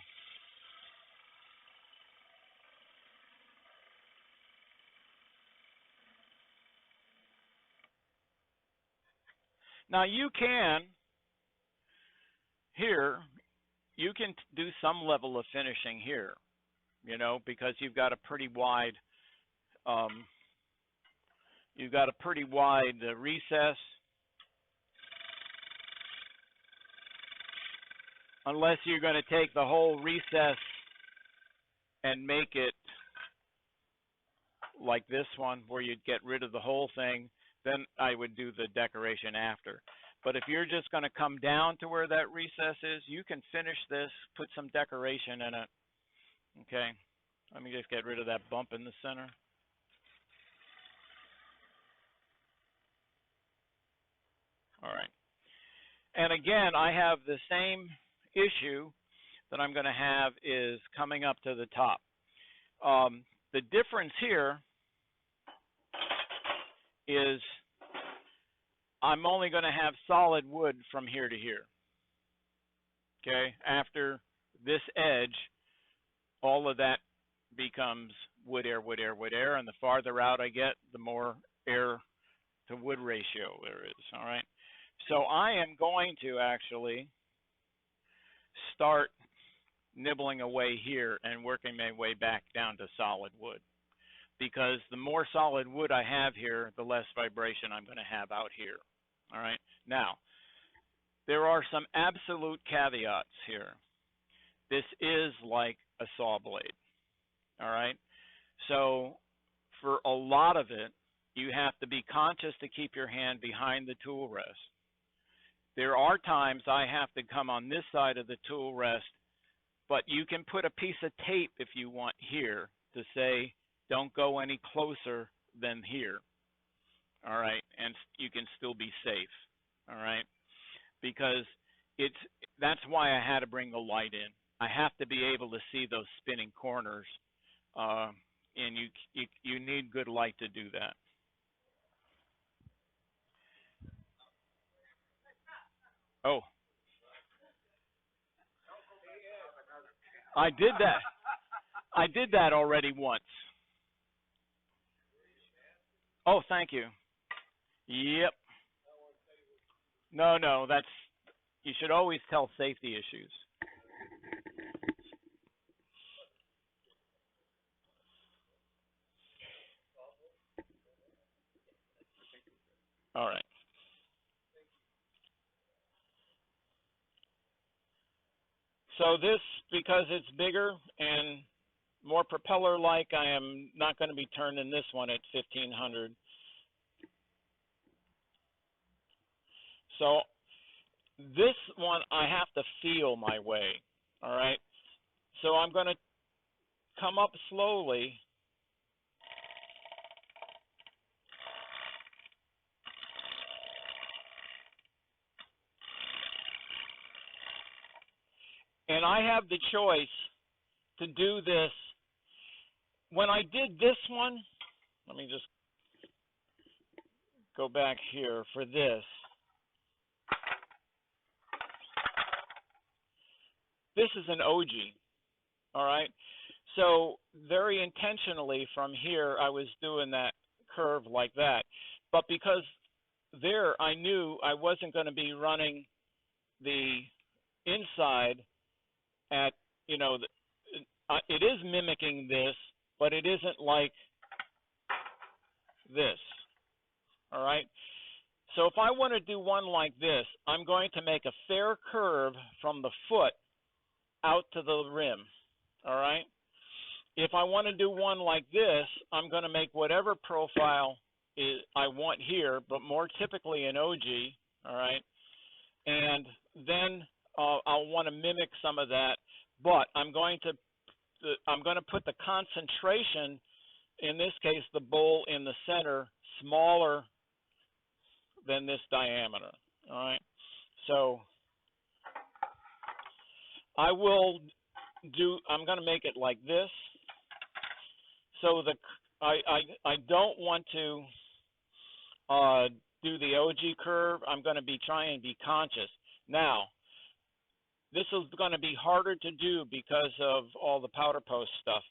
[SPEAKER 1] Now you can, here, you can do some level of finishing here, you know, because you've got a pretty wide, recess. Unless you're going to take the whole recess and make it like this one, where you'd get rid of the whole thing, then I would do the decoration after. But if you're just going to come down to where that recess is, you can finish this, put some decoration in it. Okay, let me just get rid of that bump in the center. All right. And again, I have the same issue that I'm going to have is coming up to the top. The difference here is I'm only going to have solid wood from here to here. Okay, after this edge, all of that becomes wood, air, wood, air, wood, air, and the farther out I get, the more air to wood ratio there is. All right, so I am going to actually start nibbling away here and working my way back down to solid wood, because the more solid wood I have here, the less vibration I'm going to have out here. All right, now there are some absolute caveats here. This is like a saw blade. All right, so for a lot of it, you have to be conscious to keep your hand behind the tool rest. There are times I have to come on this side of the tool rest, but you can put a piece of tape if you want here to say don't go any closer than here. All right, and you can still be safe. All right, because that's why I had to bring the light in. I have to be able to see those spinning corners, and you need good light to do that. Oh, I did that. I did that already once. Oh, thank you. Yep. No, no, that's, you should always tell safety issues. All right. So this, because it's bigger and more propeller-like, I am not going to be turning this one at 1500. So this one, I have to feel my way. All right. So I'm going to come up slowly. And I have the choice to do this. When I did this one, let me just go back here for this. This is an OG, all right? So very intentionally from here, I was doing that curve like that. But because there, I knew I wasn't going to be running the inside at, you know, it is mimicking this, but it isn't like this, all right? So if I want to do one like this, I'm going to make a fair curve from the foot out to the rim, all right? If I want to do one like this, I'm going to make whatever profile I want here, but more typically an OG, all right? And then I'll want to mimic some of that, but I'm going to put the concentration, in this case, the bowl in the center, smaller than this diameter, all right? So I'm going to make it like this. So I don't want to uh, do the OG curve. I'm going to be trying to be conscious. Now, this is going to be harder to do because of all the powder post stuff.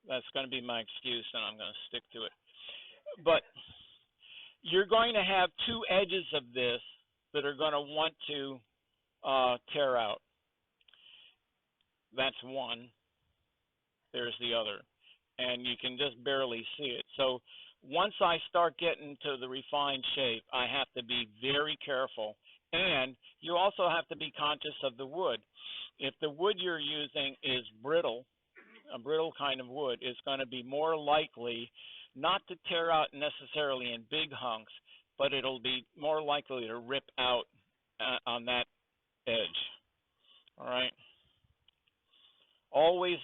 [SPEAKER 1] That's going to be my excuse, and I'm going to stick to it. But you're going to have two edges of this that are going to want to tear out. That's one. There's the other. And you can just barely see it. So once I start getting to the refined shape, I have to be very careful. And you also have to be conscious of the wood. If the wood you're using is brittle, a brittle kind of wood, is going to be more likely not to tear out necessarily in big hunks, but it'll be more likely to rip out on that edge. All right. Always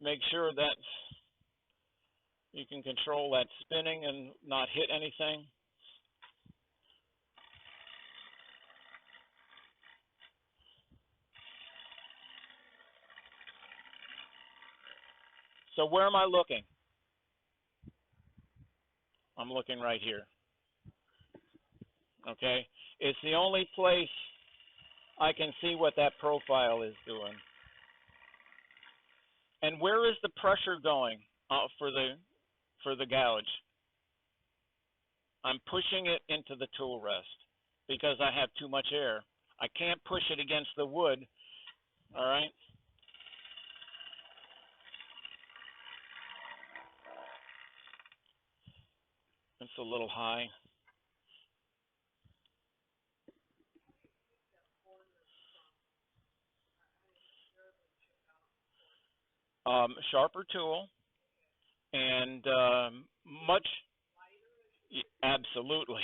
[SPEAKER 1] make sure that you can control that spinning and not hit anything. So where am I looking? I'm looking right here. Okay? It's the only place I can see what that profile is doing. And where is the pressure going for the gouge? I'm pushing it into the tool rest because I have too much air. I can't push it against the wood. All right? It's a little high. Sharper tool and much, absolutely.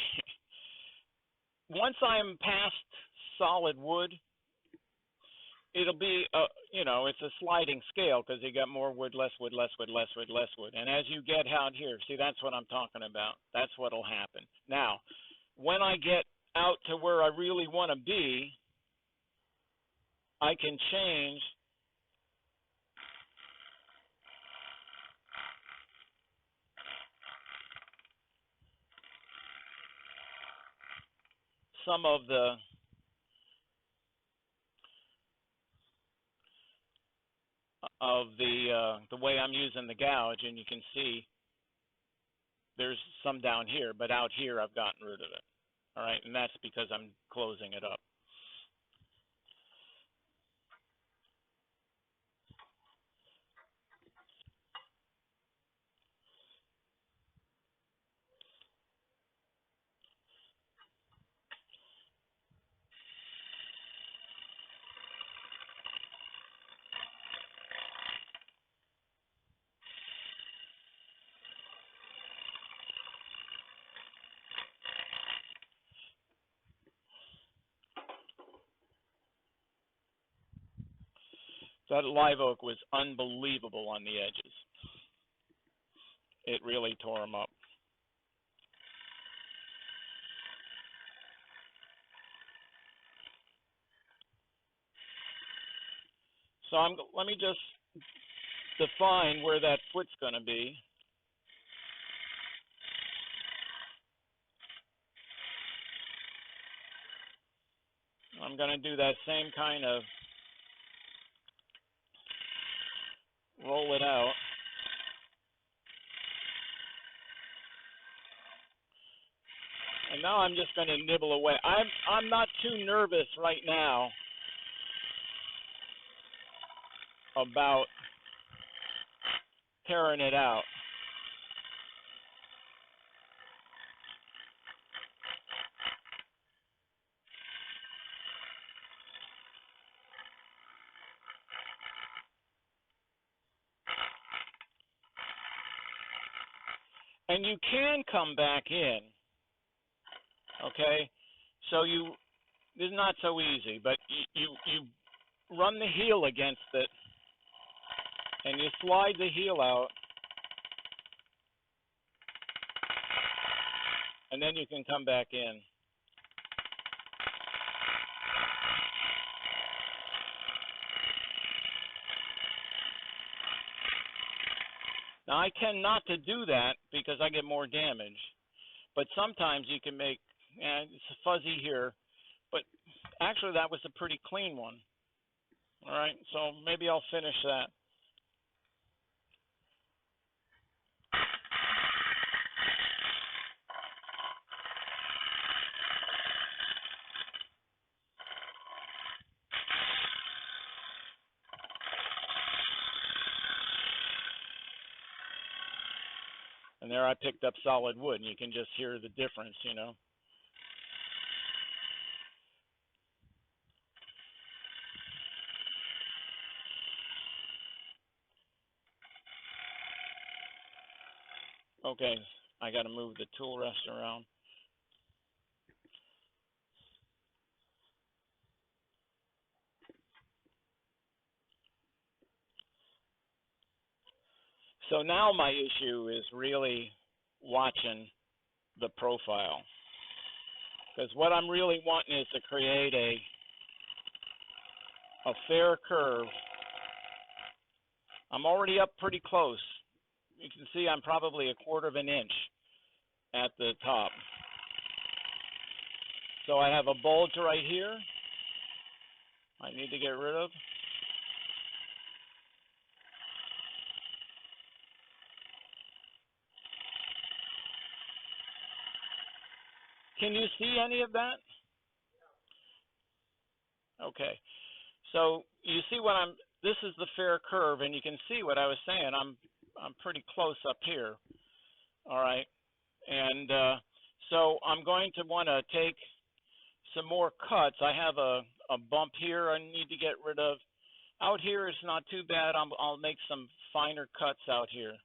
[SPEAKER 1] Once I'm past solid wood, it'll be, it's a sliding scale because you got more wood, less wood, less wood, less wood, less wood. And as you get out here, see, that's what I'm talking about. That's what'll happen. Now, when I get out to where I really want to be, I can change some of the the way I'm using the gouge, and you can see there's some down here, but out here I've gotten rid of it. All right, and that's because I'm closing it up. That live oak was unbelievable on the edges. It really tore them up. So let me just define where that foot's going to be. I'm going to do that same kind of roll it out. And now I'm just going to nibble away. I'm not too nervous right now about tearing it out. And you can come back in, okay? So it's not so easy, but you run the heel against it, and you slide the heel out, and then you can come back in. Now I tend not to do that because I get more damage. But sometimes you can make, it's fuzzy here, but actually that was a pretty clean one. All right, so maybe I'll finish that. And there I picked up solid wood, and you can just hear the difference, you know. Okay, I got to move the tool rest around. So now my issue is really watching the profile. Because what I'm really wanting is to create a fair curve. I'm already up pretty close. You can see I'm probably 1/4 of an inch at the top. So I have a bulge right here I need to get rid of. Can you see any of that? Okay. So you see what this is the fair curve, and you can see what I was saying. I'm pretty close up here. All right. And so I'm going to want to take some more cuts. I have a bump here I need to get rid of. Out here is not too bad. I'll make some finer cuts out here.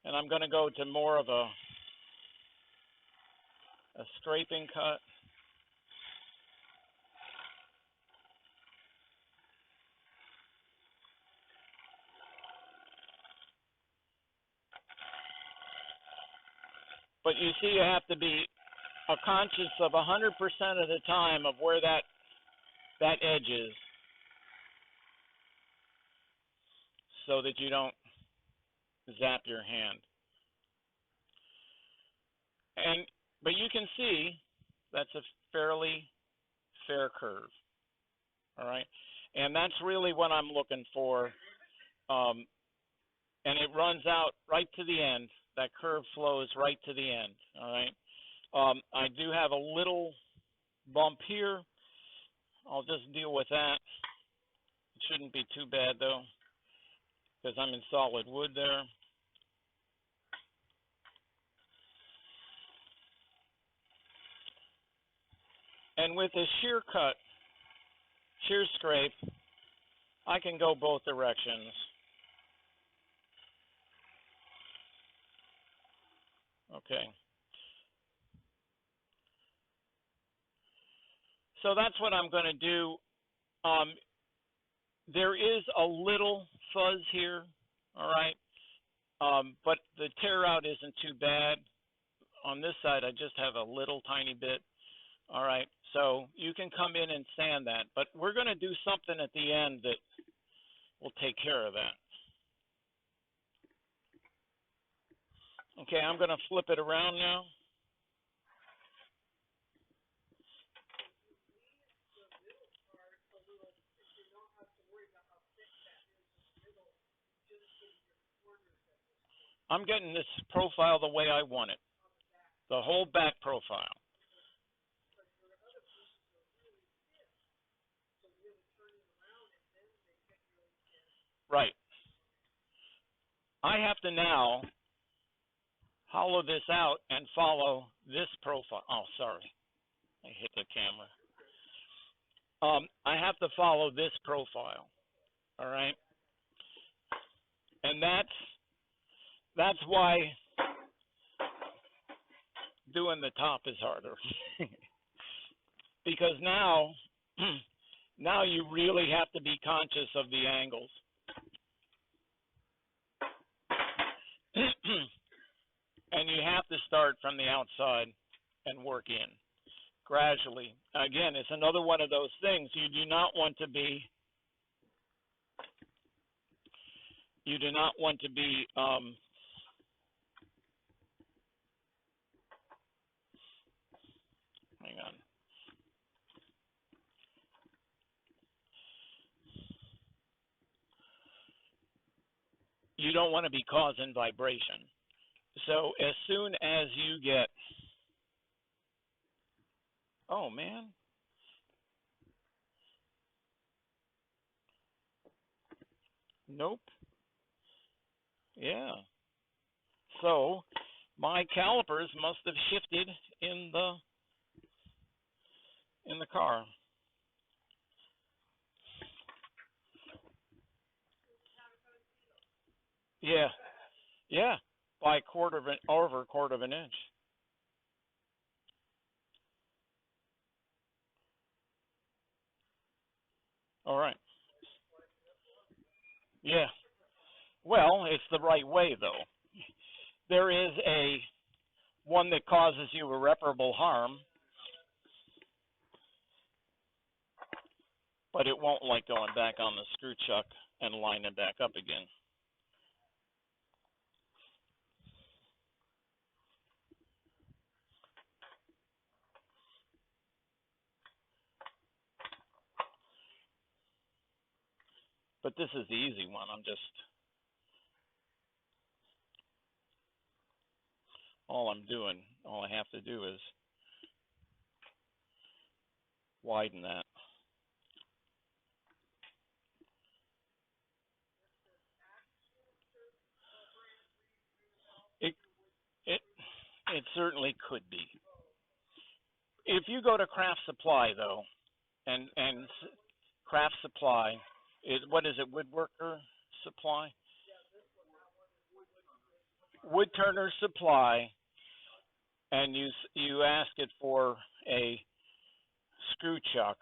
[SPEAKER 1] And I'm going to go to more of a scraping cut. But you see, you have to be conscious of 100% of the time of where that edge is, so that you don't zap your hand. But you can see that's a fairly fair curve. All right, and that's really what I'm looking for. And it runs out right to the end. That curve flows right to the end. All right. I do have a little bump here. I'll just deal with that. It shouldn't be too bad though, because I'm in solid wood there. And with a shear cut, shear scrape, I can go both directions. Okay. So that's what I'm going to do. There is a little fuzz here, all right, but the tear out isn't too bad. On this side, I just have a little tiny bit, all right. So you can come in and sand that, but we're going to do something at the end that will take care of that. Okay, I'm going to flip it around now. I'm getting this profile the way I want it, the whole back profile. Right. I have to now hollow this out and follow this profile. Oh, sorry. I hit the camera. I have to follow this profile. All right. And that's why doing the top is harder. Because now you really have to be conscious of the angles. And you have to start from the outside and work in gradually. Again, it's another one of those things. You do not want to be You do not want to be hang on. You don't want to be causing vibration. So as soon as you get, oh man, nope, yeah. So my calipers must have shifted in the car. Yeah, yeah, by over a quarter of an inch. All right. Yeah. Well, it's the right way though. There is a one that causes you irreparable harm, but it won't like going back on the screw chuck and line it back up again. But this is the easy one. All I have to do is widen that. It it it certainly could be. If you go to Craft Supply though, and Craft Supply is what is it? Woodworker Supply, Woodturner Supply, and you ask it for a screw chuck.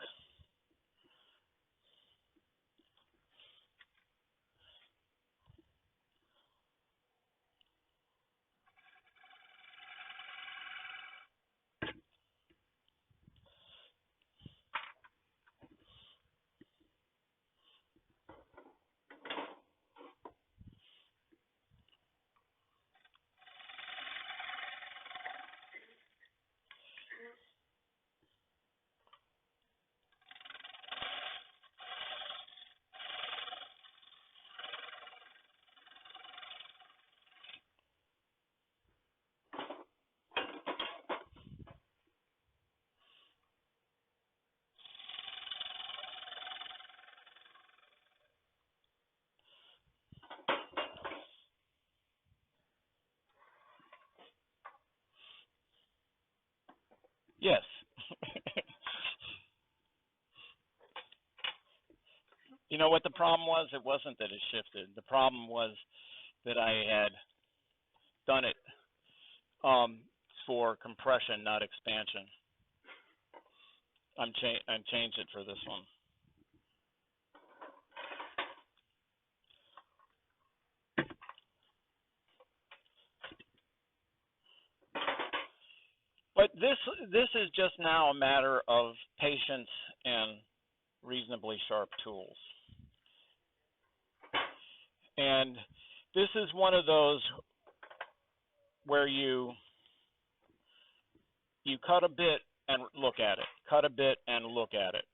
[SPEAKER 1] Yes. You know what the problem was? It wasn't that it shifted. The problem was that I had done it for compression, not expansion. I'm changed it for this one. But this is just now a matter of patience and reasonably sharp tools. And this is one of those where you cut a bit and look at it, cut a bit and look at it.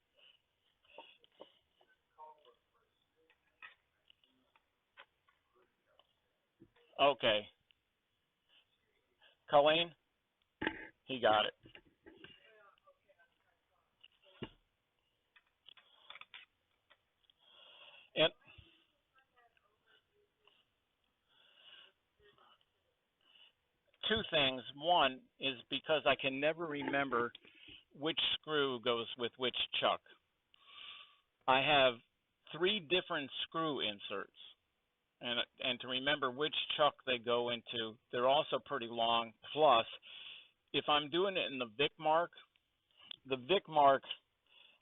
[SPEAKER 1] Okay. Colleen, he got it. And two things. One is because I can never remember which screw goes with which chuck. I have 3 different screw inserts. And to remember which chuck they go into, they're also pretty long. Plus, if I'm doing it in the Vic Mark,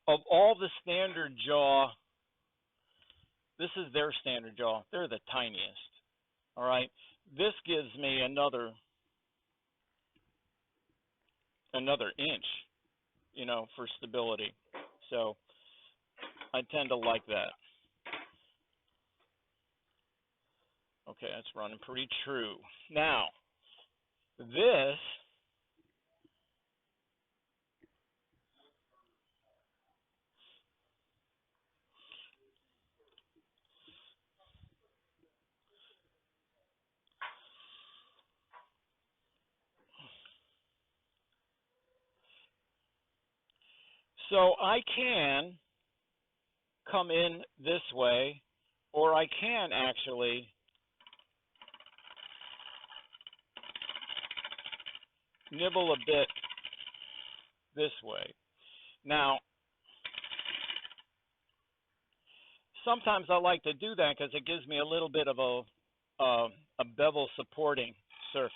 [SPEAKER 1] of all the standard jaw, this is their standard jaw. They're the tiniest. All right. This gives me another inch, for stability. So I tend to like that. Okay, that's running pretty true. Now, this, so I can come in this way, or I can actually nibble a bit this way. Now, sometimes I like to do that because it gives me a little bit of a bevel supporting surface.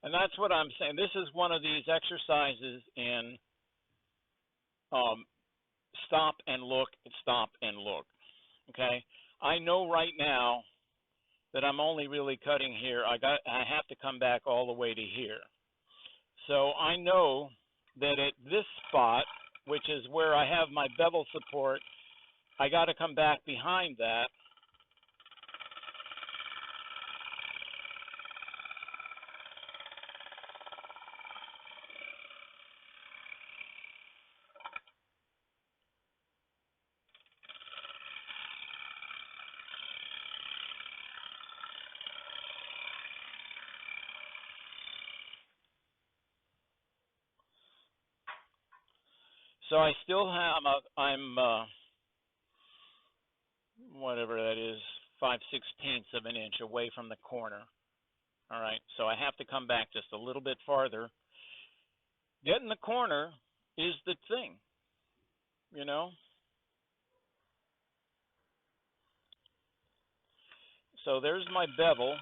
[SPEAKER 1] And that's what I'm saying. This is one of these exercises in um, stop and look, stop and look. Okay, I know right now that I'm only really cutting here. I have to come back all the way to here. So I know that at this spot, which is where I have my bevel support, I got to come back behind that. So I still have I'm whatever that is, 5/16 of an inch away from the corner. All right, so I have to come back just a little bit farther. Getting the corner is the thing, you know. So there's my bevel.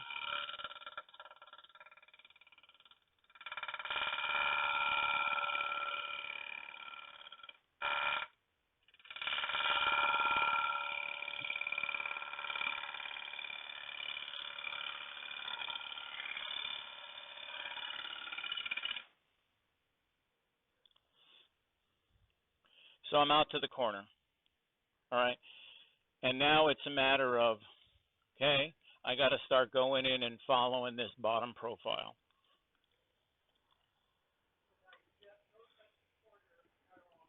[SPEAKER 1] So I'm out to the corner. All right, and now it's a matter of, okay, I got to start going in and following this bottom profile.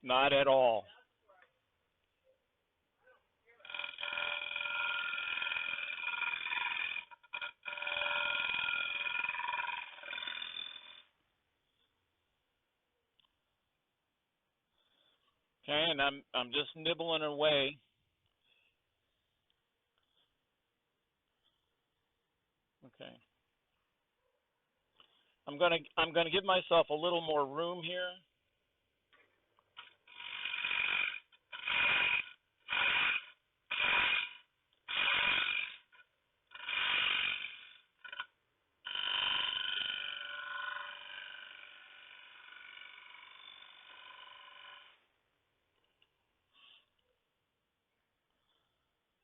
[SPEAKER 1] Not at all. Okay, and I'm just nibbling away. Okay. I'm gonna give myself a little more room here.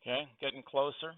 [SPEAKER 1] Okay, getting closer.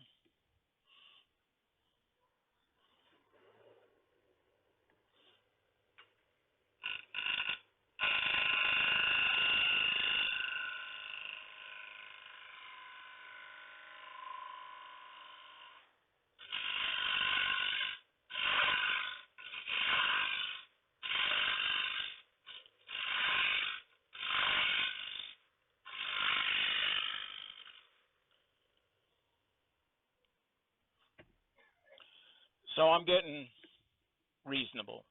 [SPEAKER 1] So I'm getting reasonable.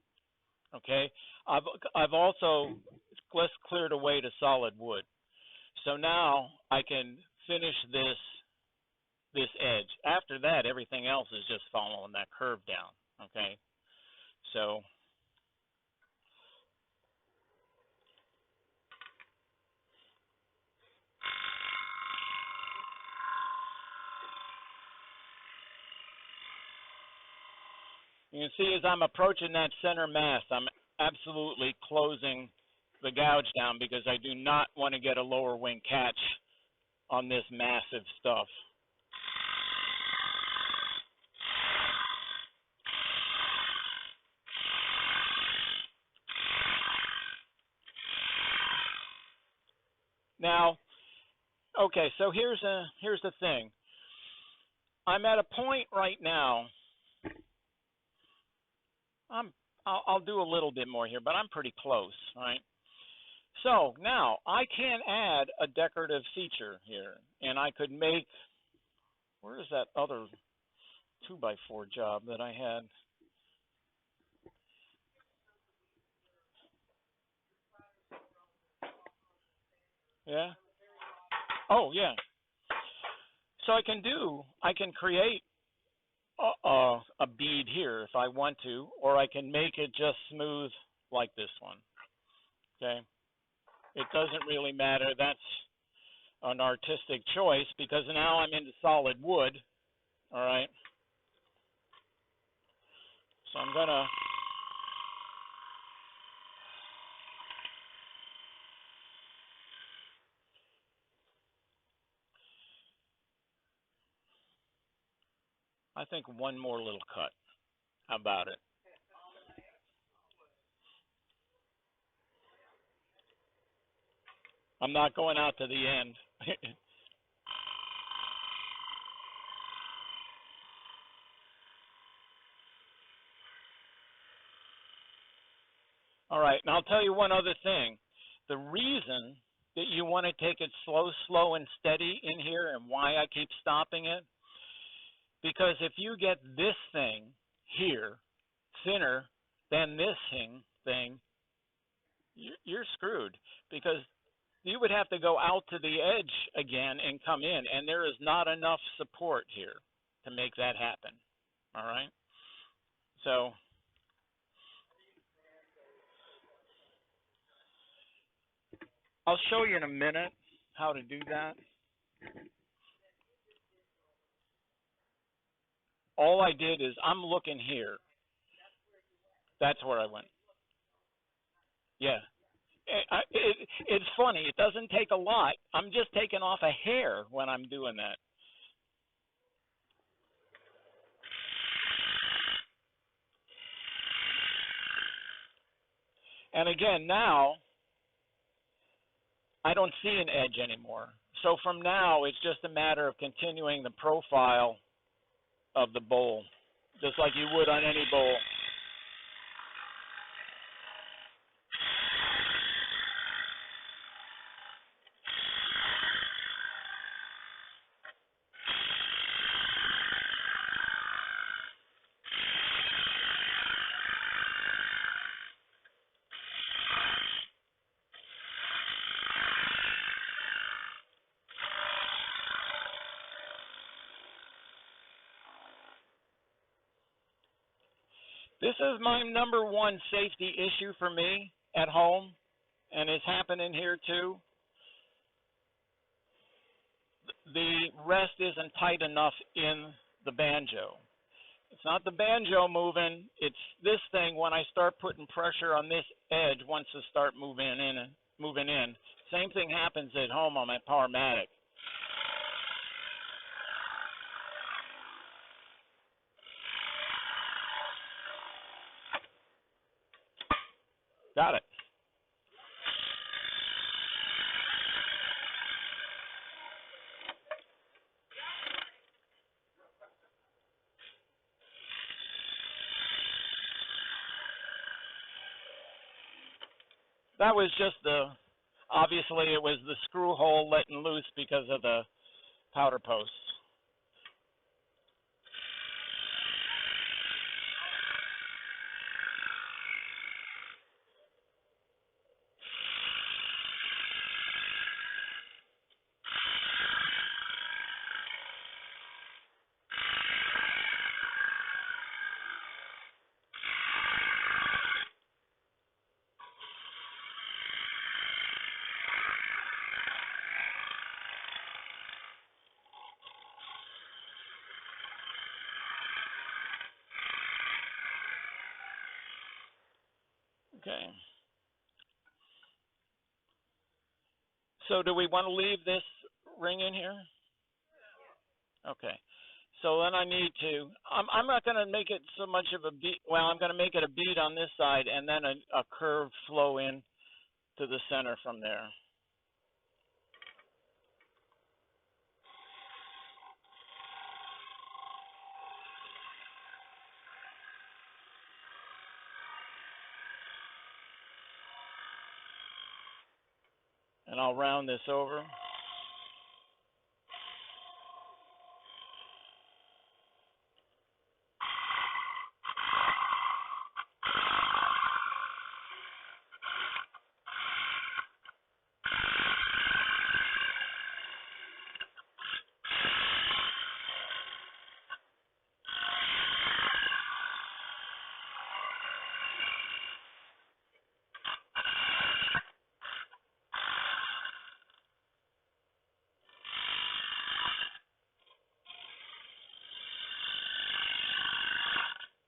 [SPEAKER 1] Okay, I've also cleared away to solid wood. So now I can finish this edge. After that, everything else is just following that curve down. Okay, so you can see as I'm approaching that center mass, I'm absolutely closing the gouge down because I do not want to get a lower wing catch on this massive stuff. Now, okay, so here's the thing. I'm at a point right now. I'll do a little bit more here, but I'm pretty close, right? So now I can add a decorative feature here, and I could make, where is that other 2x4 job that I had? Yeah. Oh yeah. So I can create a bead here if I want to, or I can make it just smooth like this one. Okay. It doesn't really matter. That's an artistic choice because now I'm into solid wood. All right. So I'm gonna. I think one more little cut. How about it? I'm not going out to the end. All right, and I'll tell you one other thing. The reason that you want to take it slow and steady in here and why I keep stopping it, because if you get this thing here thinner than this thing, you're screwed because you would have to go out to the edge again and come in, and there is not enough support here to make that happen. All right? So I'll show you in a minute how to do that. All I did is I'm looking here. That's where I went. Yeah. It's funny. It doesn't take a lot. I'm just taking off a hair when I'm doing that. And again, now I don't see an edge anymore. So from now, it's just a matter of continuing the profile of the bowl, just like you would on any bowl. This is my number one safety issue for me at home, and it's happening here too. The rest isn't tight enough in the banjo. It's not the banjo moving, it's this thing when I start putting pressure on this edge wants to start moving in. Same thing happens at home on my Powermatic. Got it. That was just obviously it was the screw hole letting loose because of the powder posts. Okay. So do we want to leave this ring in here? Okay. So then I need to, I'm not going to make it so much of a bead. Well, I'm going to make it a bead on this side and then a curved flow in to the center from there. And I'll round this over.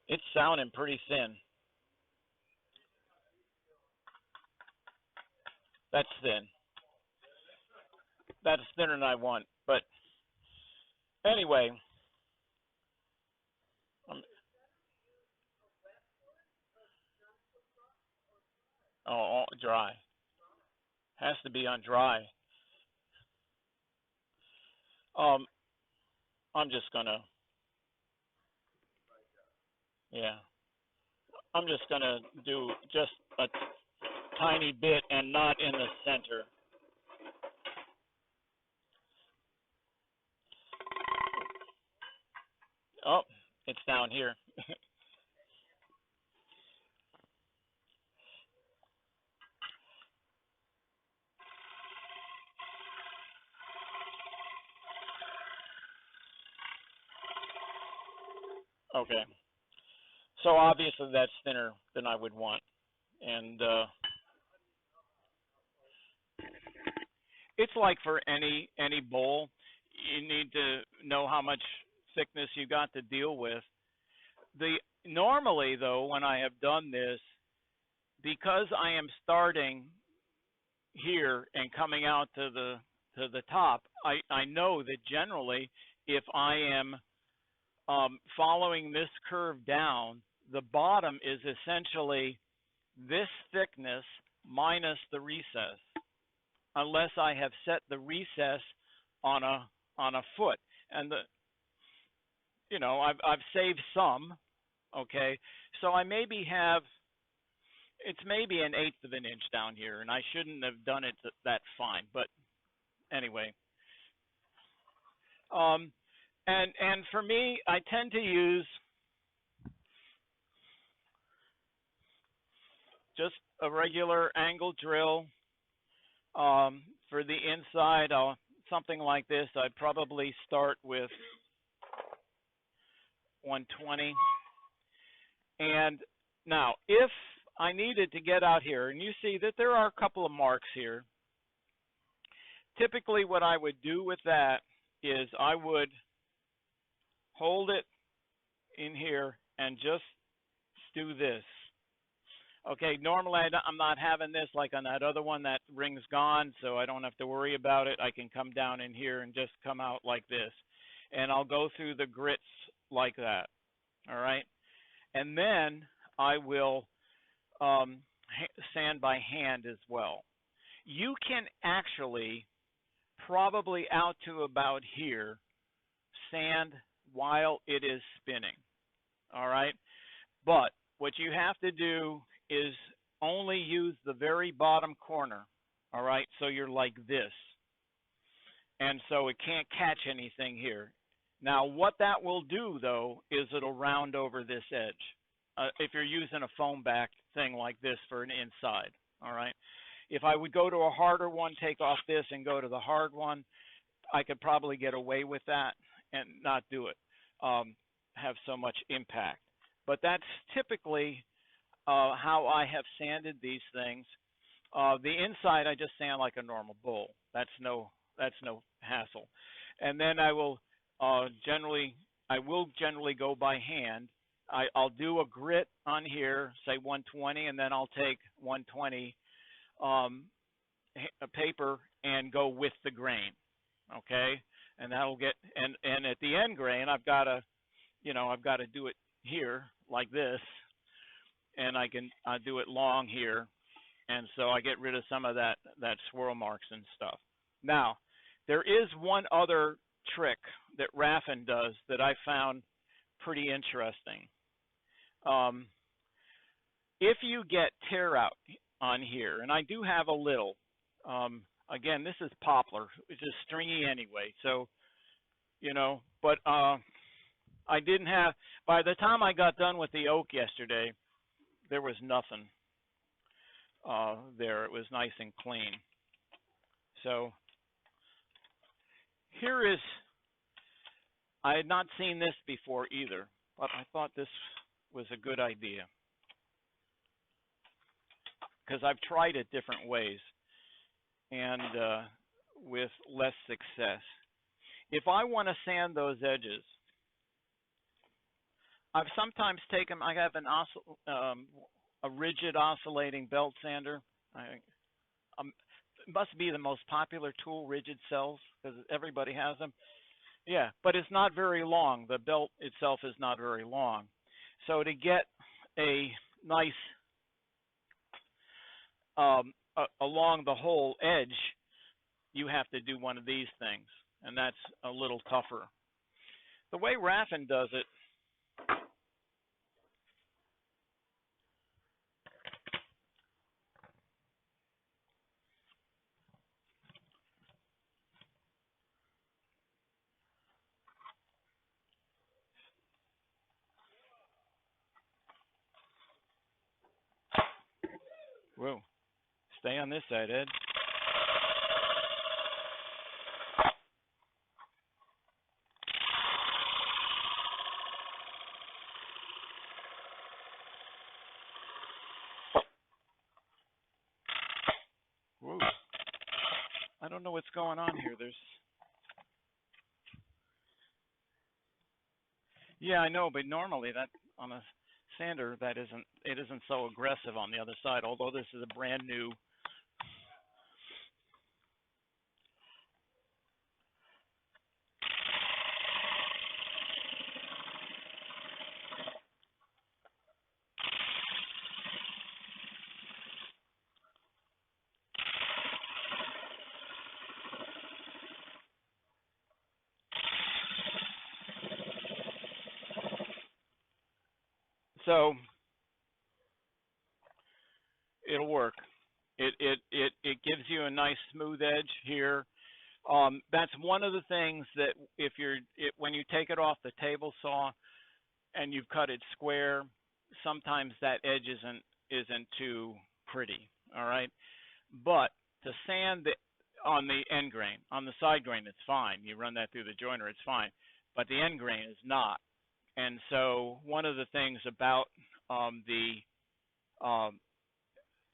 [SPEAKER 1] It's sounding pretty thin. That's thin. That's thinner than I want. But anyway, oh, dry. Has to be on dry. Um, I'm just gonna, yeah. I'm just gonna do just a tiny bit and not in the center. Oh, it's down here. Okay. So obviously that's thinner than I would want. And it's like for any bowl, you need to know how much thickness you got to deal with. The normally though, when I have done this, because I am starting here and coming out to the top, I know that generally if I am following this curve down, the bottom is essentially this thickness minus the recess, unless I have set the recess on a foot. And I've saved some, okay? So I maybe have, it's maybe an eighth of an inch down here, and I shouldn't have done it that fine, but anyway. And for me, I tend to use just a regular angle drill. For the inside, something like this, I'd probably start with 120. And now, if I needed to get out here, and you see that there are a couple of marks here, typically what I would do with that is I would hold it in here and just do this. Okay, normally I'm not having this like on that other one. That ring's gone, so I don't have to worry about it. I can come down in here and just come out like this. And I'll go through the grits like that, all right? And then I will sand by hand as well. You can actually probably out to about here sand while it is spinning, all right? But what you have to do is only use the very bottom corner, all right? So you're like this. And so it can't catch anything here. Now, what that will do, though, is it'll round over this edge. If you're using a foam back thing like this for an inside, all right? If I would go to a harder one, take off this and go to the hard one, I could probably get away with that and not do it, have so much impact. But that's typically how I have sanded these things. The inside, I just sand like a normal bowl. That's no hassle. And then I will generally go by hand. I'll do a grit on here, say 120, and then I'll take 120 paper and go with the grain. Okay, and that'll get and at the end grain, I've got to do it here like this, and I do it long here, and so I get rid of some of that swirl marks and stuff. Now, there is one other trick that Raffin does that I found pretty interesting. If you get tear out on here, and I do have a little, Again, this is poplar, which is stringy anyway. So, but I didn't have, by the time I got done with the oak yesterday, there was nothing there. It was nice and clean. So here is, I had not seen this before either, but I thought this was a good idea because I've tried it different ways and with less success. If I want to sand those edges, I've sometimes taken, I have a rigid oscillating belt sander. It must be the most popular tool, rigid cells, because everybody has them. Yeah, but it's not very long. The belt itself is not very long. So to get a nice along the whole edge, you have to do one of these things, and that's a little tougher. The way Raffin does it, whoa, stay on this side, Ed. Whoa. I don't know what's going on here. Yeah, I know, but normally that on a sander it isn't so aggressive on the other side, although this is a brand new. So it'll work. It gives you a nice smooth edge here. That's one of the things that when you take it off the table saw and you've cut it square, sometimes that edge isn't too pretty. All right, but to sand on the end grain, on the side grain, it's fine. You run that through the joiner, it's fine. But the end grain is not. And so one of the things about the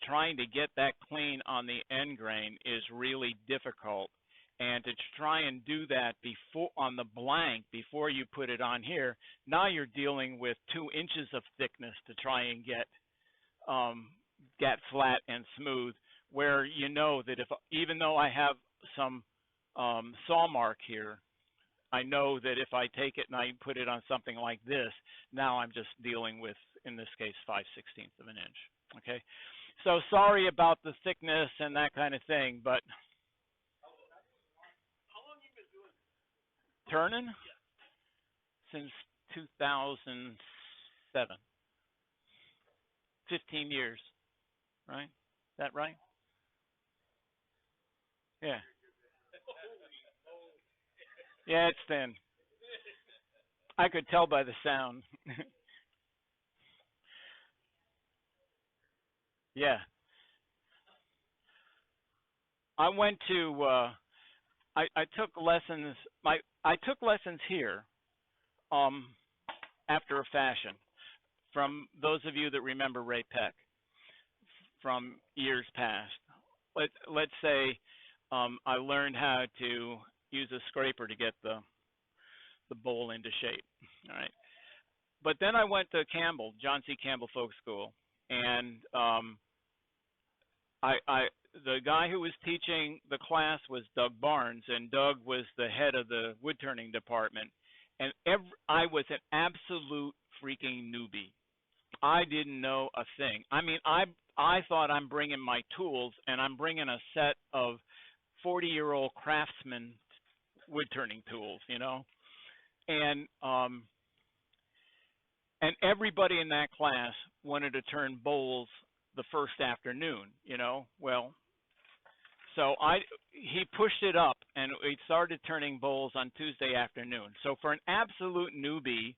[SPEAKER 1] trying to get that clean on the end grain is really difficult. And to try and do that before on the blank before you put it on here, now you're dealing with 2 inches of thickness to try and get flat and smooth. Where you know that even though I have some saw mark here, I know that if I take it and I put it on something like this, now I'm just dealing with, in this case, 5/16 of an inch. Okay, so sorry about the thickness and that kind of thing, but turning since 2007, 15 years, right? Is that right? Yeah. Yeah, it's thin. I could tell by the sound. Yeah. I went to I took lessons I took lessons here after a fashion from those of you that remember Ray Peck from years past. Let's say I learned how to use a scraper to get the bowl into shape. All right. But then I went to Campbell, John C. Campbell Folk School, and I the guy who was teaching the class was Doug Barnes, and Doug was the head of the wood turning department. And I was an absolute freaking newbie. I didn't know a thing. I mean, I thought I'm bringing my tools, and I'm bringing a set of 40-year-old craftsman wood turning tools, and everybody in that class wanted to turn bowls the first afternoon, Well, So he pushed it up, and we started turning bowls on Tuesday afternoon. So for an absolute newbie,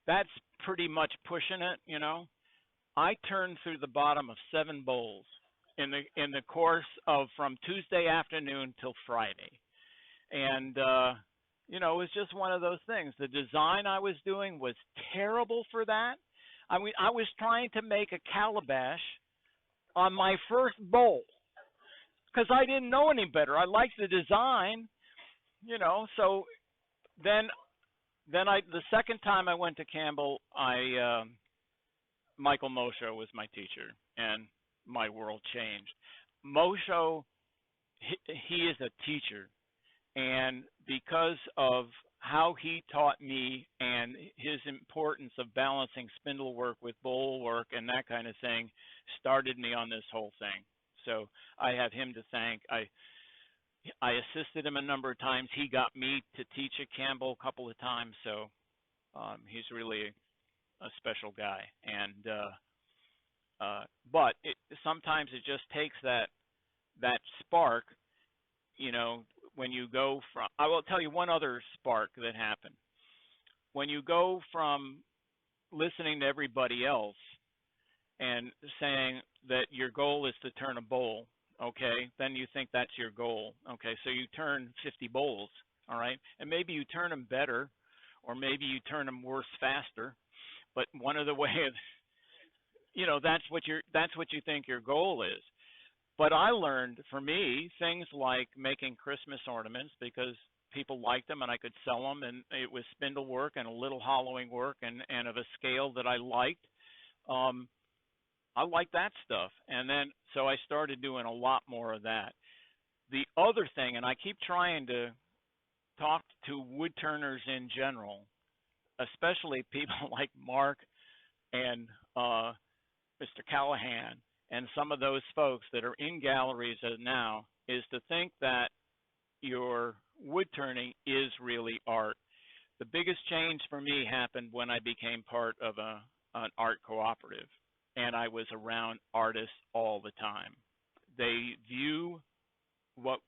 [SPEAKER 1] that's pretty much pushing it, you know. I turned through the bottom of 7 bowls in the course of from Tuesday afternoon till Friday. And you know, it was just one of those things. The design I was doing was terrible for that. I mean, I was trying to make a calabash on my first bowl because I didn't know any better. I liked the design, you know. So then the second time I went to Campbell, Michael Mosho was my teacher, and my world changed. Mosho, he is a teacher, and because of how he taught me and his importance of balancing spindle work with bowl work and that kind of thing, started me on this whole thing. So I have him to thank. I assisted him a number of times. He got me to teach at Campbell a couple of times, so he's really a special guy. And but sometimes it just takes that spark, you know, when you go from. I will tell you one other spark that happened. When you go from listening to everybody else and saying that your goal is to turn a bowl, okay, then you think that's your goal. Okay, so you turn 50 bowls, all right, and maybe you turn them better, or maybe you turn them worse faster. But one of the ways, you know, that's what you think your goal is. But I learned, for me, things like making Christmas ornaments because people liked them and I could sell them, and it was spindle work and a little hollowing work and of a scale that I liked. I like that stuff. And then, so I started doing a lot more of that. The other thing, and I keep trying to talk to wood turners in general, especially people like Mark and Mr. Callahan and some of those folks that are in galleries now, is to think that your wood turning is really art. The biggest change for me happened when I became part of an art cooperative, and I was around artists all the time. They view what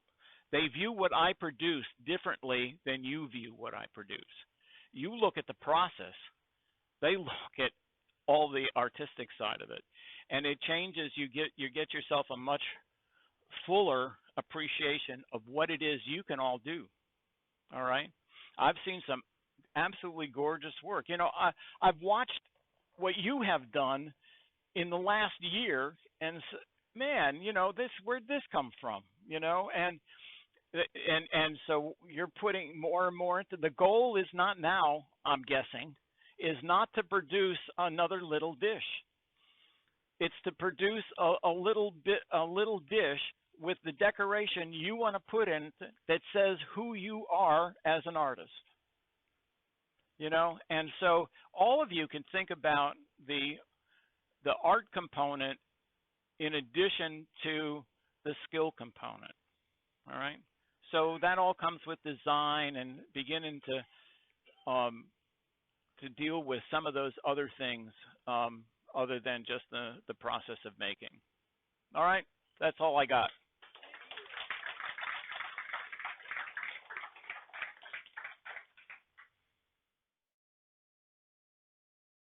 [SPEAKER 1] I produce differently than you view what I produce. You look at the process. They look at all the artistic side of it, and it changes. You get yourself a much fuller appreciation of what it is you can all do. All right, I've seen some absolutely gorgeous work. You know, I've watched what you have done in the last year, and man, you know, where'd this come from? You know, and so you're putting more and more into. The goal is not now, I'm guessing, is not to produce another little dish. It's to produce a little dish with the decoration you want to put in that says who you are as an artist. You know, and so all of you can think about the art component in addition to the skill component. All right. So that all comes with design and beginning to deal with some of those other things other than just the process of making. All right. That's all I got.